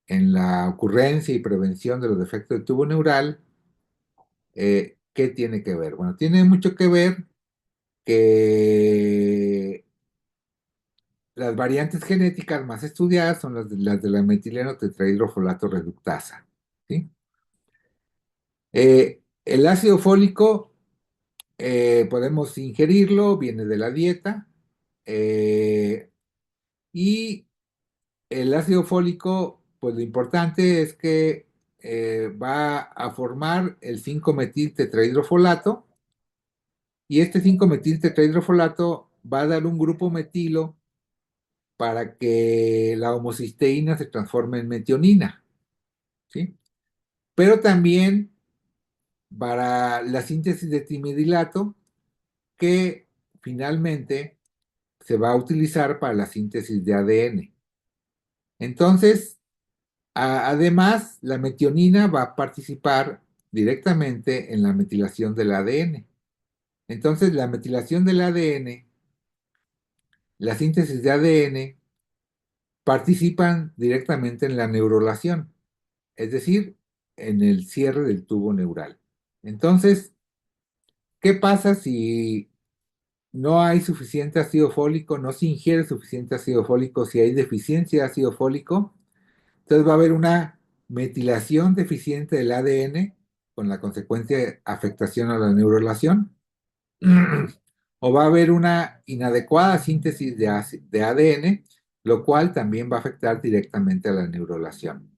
en la ocurrencia y prevención de los defectos de tubo neural, ¿qué tiene que ver? Bueno, tiene mucho que ver que las variantes genéticas más estudiadas son las de la metileno tetrahidrofolato reductasa, ¿sí? El ácido fólico podemos ingerirlo, viene de la dieta, eh, y el ácido fólico, pues lo importante es que va a formar el 5-metil tetrahidrofolato, y este 5-metil tetrahidrofolato va a dar un grupo metilo para que la homocisteína se transforme en metionina, ¿sí? Pero también para la síntesis de timidilato, que finalmente se va a utilizar para la síntesis de ADN. Entonces, además, la metionina va a participar directamente en la metilación del ADN. Entonces, la metilación del ADN, la síntesis de ADN, participan directamente en la neurulación, es decir, en el cierre del tubo neural. Entonces, ¿qué pasa si no hay suficiente ácido fólico, no se ingiere suficiente ácido fólico, si hay deficiencia de ácido fólico? Entonces va a haber una metilación deficiente del ADN con la consecuencia afectación a la neurulación, o va a haber una inadecuada síntesis de ADN, lo cual también va a afectar directamente a la neurulación.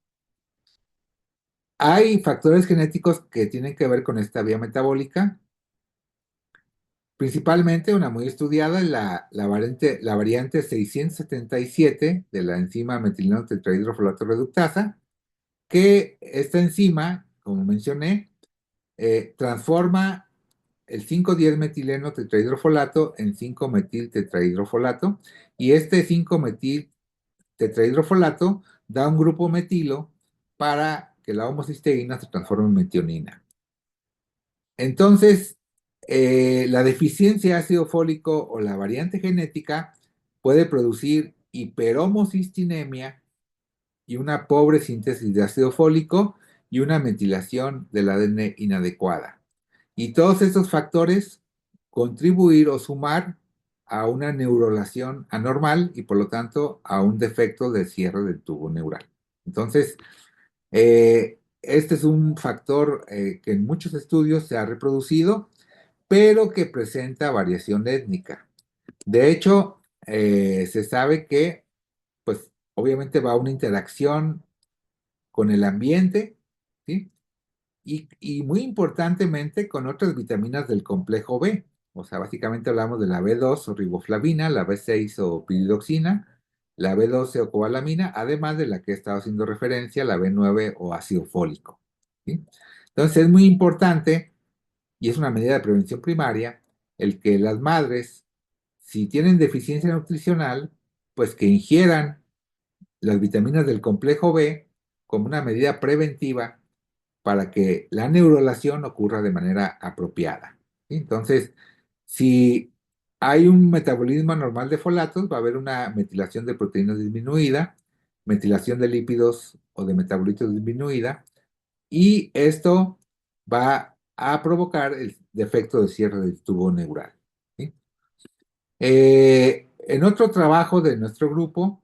Hay factores genéticos que tienen que ver con esta vía metabólica. Principalmente una muy estudiada es la variante 677 de la enzima metileno tetrahidrofolato reductasa, que esta enzima, como mencioné, transforma el 5,10 metileno tetrahidrofolato en 5-metil tetrahidrofolato, y este 5-metil tetrahidrofolato da un grupo metilo para que la homocisteína se transforme en metionina. Entonces, la deficiencia de ácido fólico o la variante genética puede producir hiperhomocistinemia y una pobre síntesis de ácido fólico y una metilación del ADN inadecuada. Y todos estos factores contribuir o sumar a una neurulación anormal y por lo tanto a un defecto del cierre del tubo neural. Entonces, este es un factor que en muchos estudios se ha reproducido, pero que presenta variación étnica. De hecho, se sabe que, pues, obviamente va a una interacción con el ambiente, ¿sí? Y muy importantemente con otras vitaminas del complejo B. O sea, básicamente hablamos de la B2 o riboflavina, la B6 o piridoxina, la B12 o cobalamina, además de la que he estado haciendo referencia, la B9 o ácido fólico, ¿sí? Entonces es muy importante, y es una medida de prevención primaria, el que las madres, si tienen deficiencia nutricional, pues que ingieran las vitaminas del complejo B como una medida preventiva para que la neurulación ocurra de manera apropiada, ¿sí? Entonces, si hay un metabolismo normal de folatos, va a haber una metilación de proteínas disminuida, metilación de lípidos o de metabolitos disminuida, y esto va a provocar el defecto de cierre del tubo neural, ¿sí? En otro trabajo de nuestro grupo,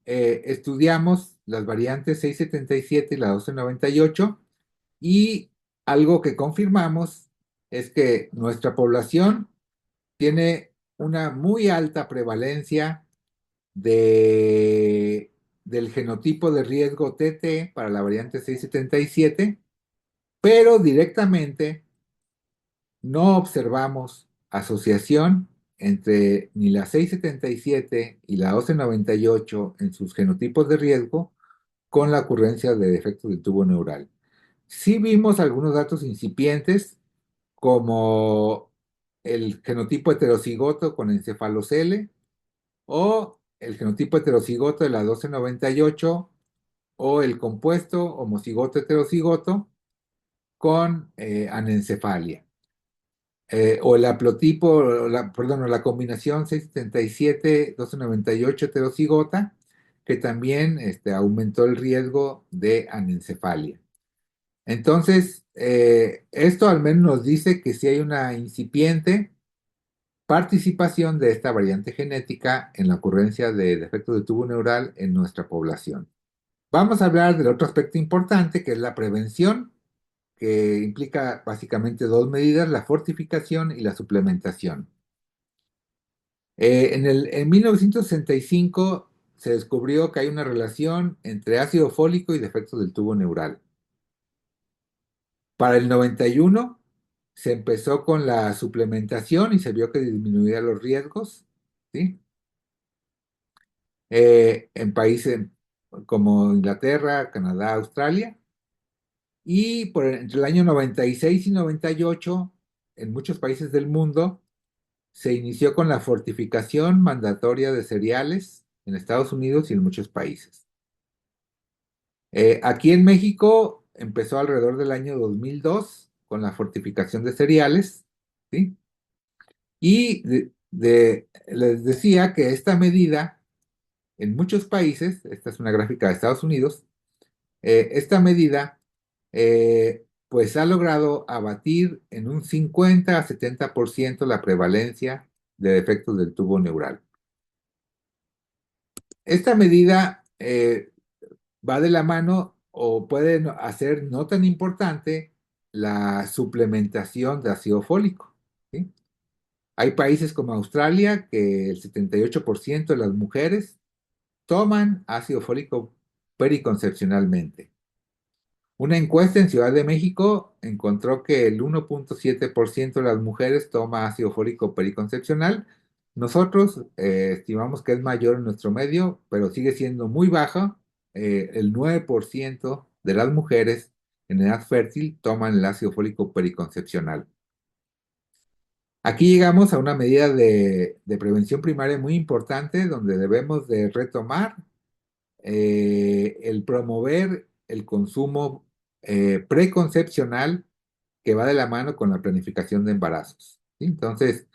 estudiamos las variantes 677 y la 1298, y algo que confirmamos es que nuestra población tiene una muy alta prevalencia del genotipo de riesgo TT para la variante 677, pero directamente no observamos asociación entre ni la 677 y la 1298 en sus genotipos de riesgo con la ocurrencia de defectos del tubo neural. Sí vimos algunos datos incipientes, como el genotipo heterocigoto con encefalocele o el genotipo heterocigoto de la 1298 o el compuesto homocigoto heterocigoto con anencefalia. O el haplotipo, perdón, la combinación 677-1298 heterocigota, que también aumentó el riesgo de anencefalia. Entonces, esto al menos nos dice que sí hay una incipiente participación de esta variante genética en la ocurrencia de defectos de tubo neural en nuestra población. Vamos a hablar del otro aspecto importante, que es la prevención, que implica básicamente dos medidas: la fortificación y la suplementación. En 1965 se descubrió que hay una relación entre ácido fólico y defectos del tubo neural. Para el 91 se empezó con la suplementación y se vio que disminuía los riesgos, ¿sí? En países como Inglaterra, Canadá, Australia. Entre el año 96 y 98, en muchos países del mundo, se inició con la fortificación mandatoria de cereales en Estados Unidos y en muchos países. Aquí en México empezó alrededor del año 2002 con la fortificación de cereales, ¿sí? Y les decía que esta medida en muchos países, esta es una gráfica de Estados Unidos, esta medida pues ha logrado abatir en un 50 a 70% la prevalencia de defectos del tubo neural. Esta medida va de la mano o puede hacer no tan importante la suplementación de ácido fólico, ¿sí? Hay países como Australia que el 78% de las mujeres toman ácido fólico periconcepcionalmente. Una encuesta en Ciudad de México encontró que el 1.7% de las mujeres toma ácido fólico periconcepcional. Nosotros estimamos que es mayor en nuestro medio, pero sigue siendo muy baja. El 9% de las mujeres en edad fértil toman el ácido fólico periconcepcional. Aquí llegamos a una medida de prevención primaria muy importante donde debemos de retomar el promover el consumo preconcepcional que va de la mano con la planificación de embarazos, ¿sí? Entonces,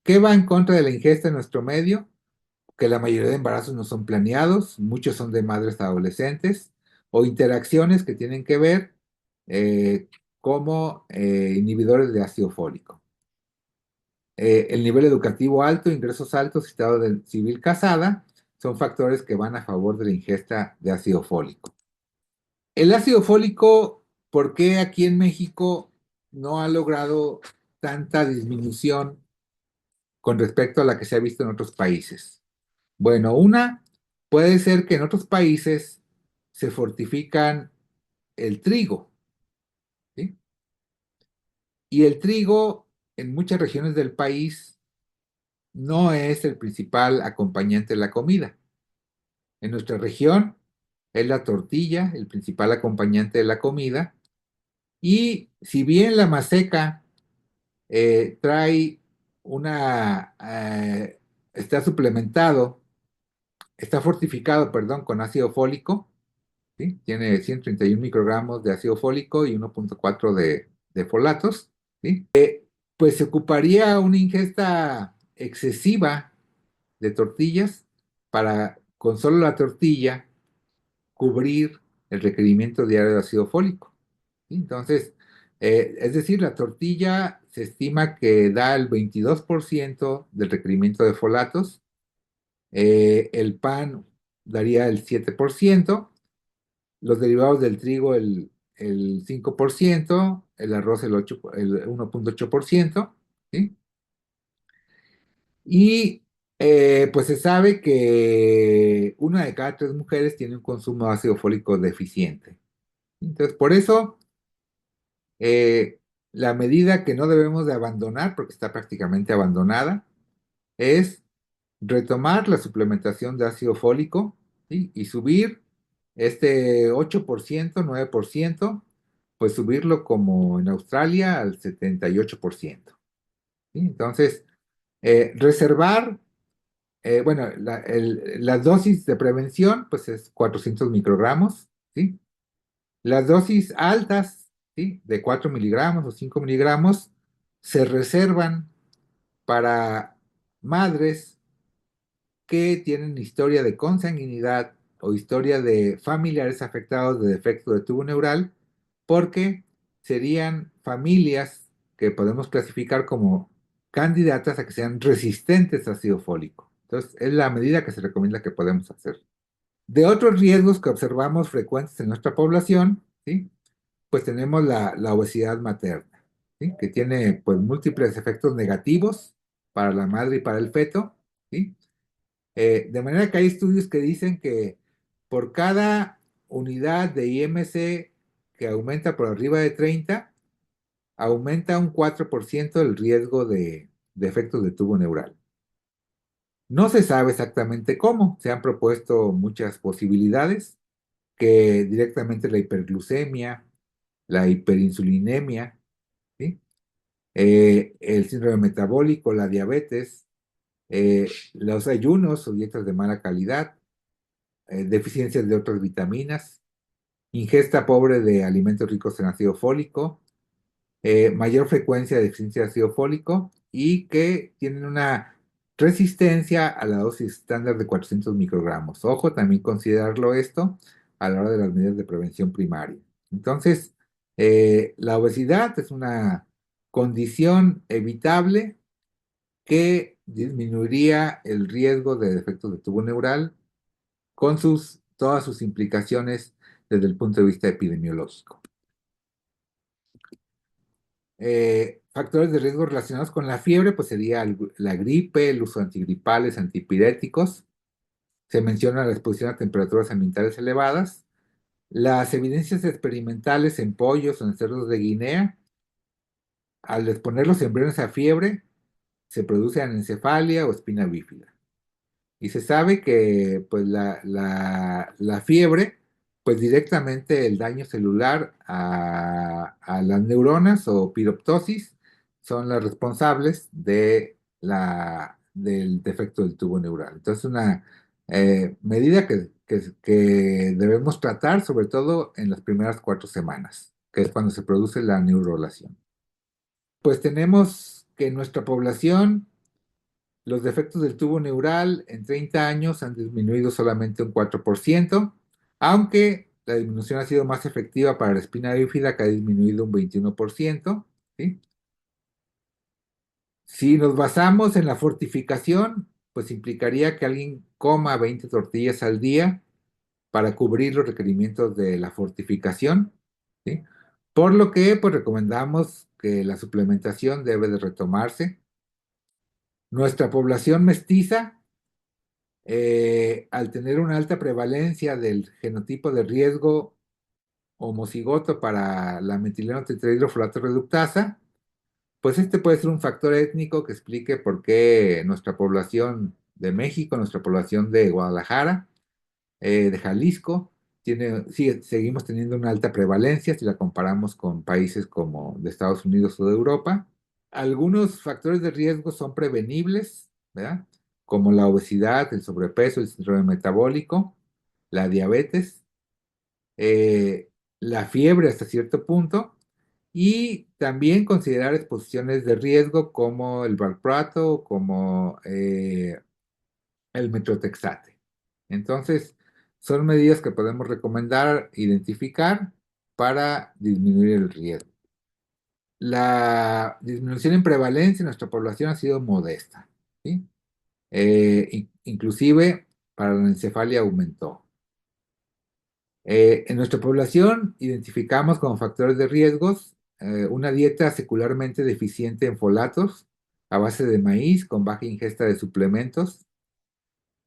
¿qué va en contra de la ingesta en nuestro medio? Que la mayoría de embarazos no son planeados, muchos son de madres adolescentes o interacciones que tienen que ver como inhibidores de ácido fólico. El nivel educativo alto, ingresos altos, estado civil casada, son factores que van a favor de la ingesta de ácido fólico. El ácido fólico, ¿por qué aquí en México no ha logrado tanta disminución con respecto a la que se ha visto en otros países? Bueno, una puede ser que en otros países se fortifican el trigo, ¿sí? Y el trigo en muchas regiones del país no es el principal acompañante de la comida. En nuestra región es la tortilla el principal acompañante de la comida. Y si bien la maseca trae está suplementado, está fortificado, perdón, con ácido fólico, ¿sí? Tiene 131 microgramos de ácido fólico y 1.4 de folatos, ¿sí? Pues se ocuparía una ingesta excesiva de tortillas para, con solo la tortilla, cubrir el requerimiento diario de ácido fólico, ¿sí? Entonces, es decir, la tortilla se estima que da el 22% del requerimiento de folatos, el pan daría el 7%, los derivados del trigo el 5%, el arroz el 1.8%, ¿sí? Y pues se sabe que una de cada tres mujeres tiene un consumo de ácido fólico deficiente. Entonces, por eso, eh, la medida que no debemos de abandonar, porque está prácticamente abandonada, es retomar la suplementación de ácido fólico, ¿sí? Y subir este 8%, 9%, pues subirlo como en Australia al 78%, ¿sí? Entonces, reservar, bueno, la dosis de prevención, pues es 400 microgramos, ¿sí? Las dosis altas, ¿sí? De 4 miligramos o 5 miligramos se reservan para madres que tienen historia de consanguinidad o historia de familiares afectados de defecto de tubo neural, porque serían familias que podemos clasificar como candidatas a que sean resistentes a ácido fólico. Entonces, es la medida que se recomienda que podemos hacer. De otros riesgos que observamos frecuentes en nuestra población, ¿sí? Pues tenemos la obesidad materna, ¿sí? Que tiene pues múltiples efectos negativos para la madre y para el feto, ¿sí? De manera que hay estudios que dicen que por cada unidad de IMC que aumenta por arriba de 30, aumenta un 4% el riesgo de efectos de tubo neural. No se sabe exactamente cómo, se han propuesto muchas posibilidades, que directamente la hiperglucemia, la hiperinsulinemia, ¿sí? el síndrome metabólico, la diabetes, los ayunos o dietas de mala calidad, deficiencias de otras vitaminas, ingesta pobre de alimentos ricos en ácido fólico, mayor frecuencia de deficiencia de ácido fólico y que tienen una resistencia a la dosis estándar de 400 microgramos. Ojo, también considerarlo esto a la hora de las medidas de prevención primaria. Entonces, la obesidad es una condición evitable que disminuiría el riesgo de defectos de tubo neural con todas sus implicaciones desde el punto de vista epidemiológico. Factores de riesgo relacionados con la fiebre, pues sería la gripe, el uso de antigripales, antipiréticos. Se menciona la exposición a temperaturas ambientales elevadas. Las evidencias experimentales en pollos o en cerdos de Guinea, al exponer los embriones a fiebre, se produce anencefalia o espina bífida. Y se sabe que pues, la fiebre, pues directamente el daño celular a las neuronas o piroptosis son las responsables del defecto del tubo neural. Entonces, una medida que debemos tratar, sobre todo en las primeras 4 semanas, que es cuando se produce la neurulación. Pues tenemos que nuestra población los defectos del tubo neural en 30 años han disminuido solamente un 4%, aunque la disminución ha sido más efectiva para la espina bífida, que ha disminuido un 21%, ¿sí? Si nos basamos en la fortificación, pues implicaría que alguien coma 20 tortillas al día para cubrir los requerimientos de la fortificación, ¿sí? Por lo que, pues recomendamos que la suplementación debe de retomarse. Nuestra población mestiza al tener una alta prevalencia del genotipo de riesgo homocigoto para la metileno tetrahidrofolato reductasa, pues este puede ser un factor étnico que explique por qué nuestra población de México, nuestra población de Guadalajara, de Jalisco, seguimos teniendo una alta prevalencia si la comparamos con países como de Estados Unidos o de Europa. Algunos factores de riesgo son prevenibles, ¿verdad? Como la obesidad, el sobrepeso, el síndrome metabólico, la diabetes, eh, la fiebre hasta cierto punto, y también considerar exposiciones de riesgo como el valproato, como el metrotexate. Entonces, son medidas que podemos recomendar, identificar para disminuir el riesgo. La disminución en prevalencia en nuestra población ha sido modesta, ¿sí? Inclusive para la encefalia aumentó. En nuestra población identificamos como factores de riesgos una dieta secularmente deficiente en folatos a base de maíz con baja ingesta de suplementos,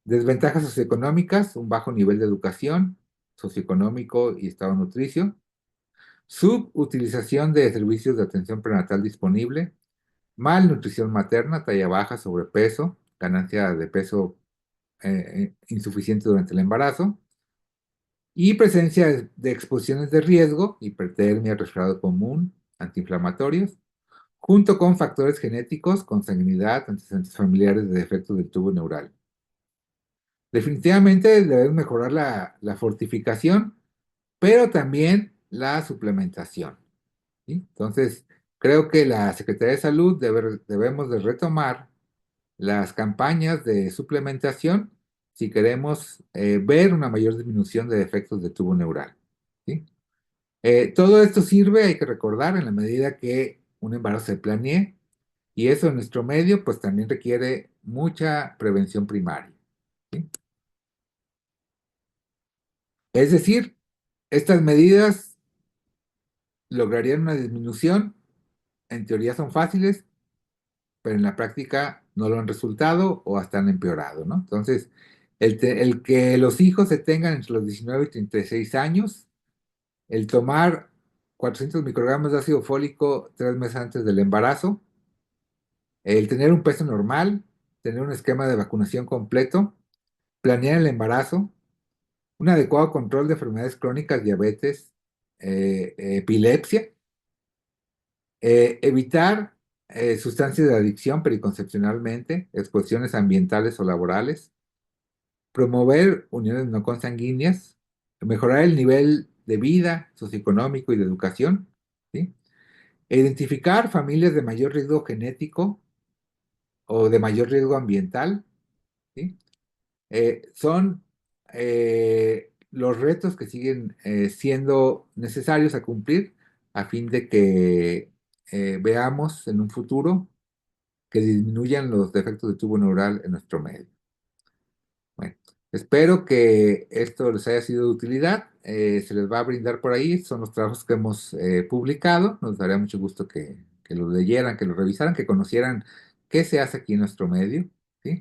desventajas socioeconómicas, un bajo nivel de educación socioeconómico y estado nutricio, subutilización de servicios de atención prenatal disponible, malnutrición materna, talla baja, sobrepeso, ganancia de peso insuficiente durante el embarazo y presencia de exposiciones de riesgo, hipertermia, resfriado común, antiinflamatorios, junto con factores genéticos, consanguinidad, antecedentes familiares de defectos del tubo neural. Definitivamente debemos mejorar la fortificación, pero también la suplementación, ¿sí? Entonces, creo que la Secretaría de Salud debemos de retomar las campañas de suplementación si queremos ver una mayor disminución de defectos de tubo neural, ¿sí? Todo esto sirve, hay que recordar, en la medida que un embarazo se planee, y eso en nuestro medio, pues también requiere mucha prevención primaria, ¿sí? Es decir, estas medidas lograrían una disminución, en teoría son fáciles, pero en la práctica no lo han resultado o hasta han empeorado, ¿no? Entonces, el que los hijos se tengan entre los 19 y 36 años, el tomar 400 microgramos de ácido fólico 3 meses antes del embarazo, el tener un peso normal, tener un esquema de vacunación completo, planear el embarazo, un adecuado control de enfermedades crónicas, diabetes, epilepsia, evitar sustancias de adicción periconcepcionalmente, exposiciones ambientales o laborales, promover uniones no consanguíneas, mejorar el nivel de vida socioeconómico y de educación, ¿sí? E identificar familias de mayor riesgo genético o de mayor riesgo ambiental, ¿sí? Son los retos que siguen siendo necesarios a cumplir a fin de que veamos en un futuro que disminuyan los defectos de tubo neural en nuestro medio. Bueno, espero que esto les haya sido de utilidad. Se les va a brindar por ahí. Son los trabajos que hemos publicado. Nos daría mucho gusto que los leyeran, que los revisaran, que conocieran qué se hace aquí en nuestro medio, ¿sí?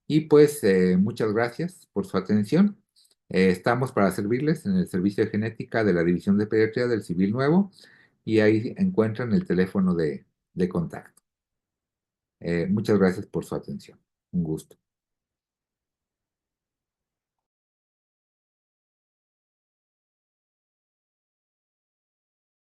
Y pues muchas gracias por su atención. Estamos para servirles en el servicio de genética de la División de Pediatría del Civil Nuevo y ahí encuentran el teléfono de contacto. Muchas gracias por su atención. Un gusto.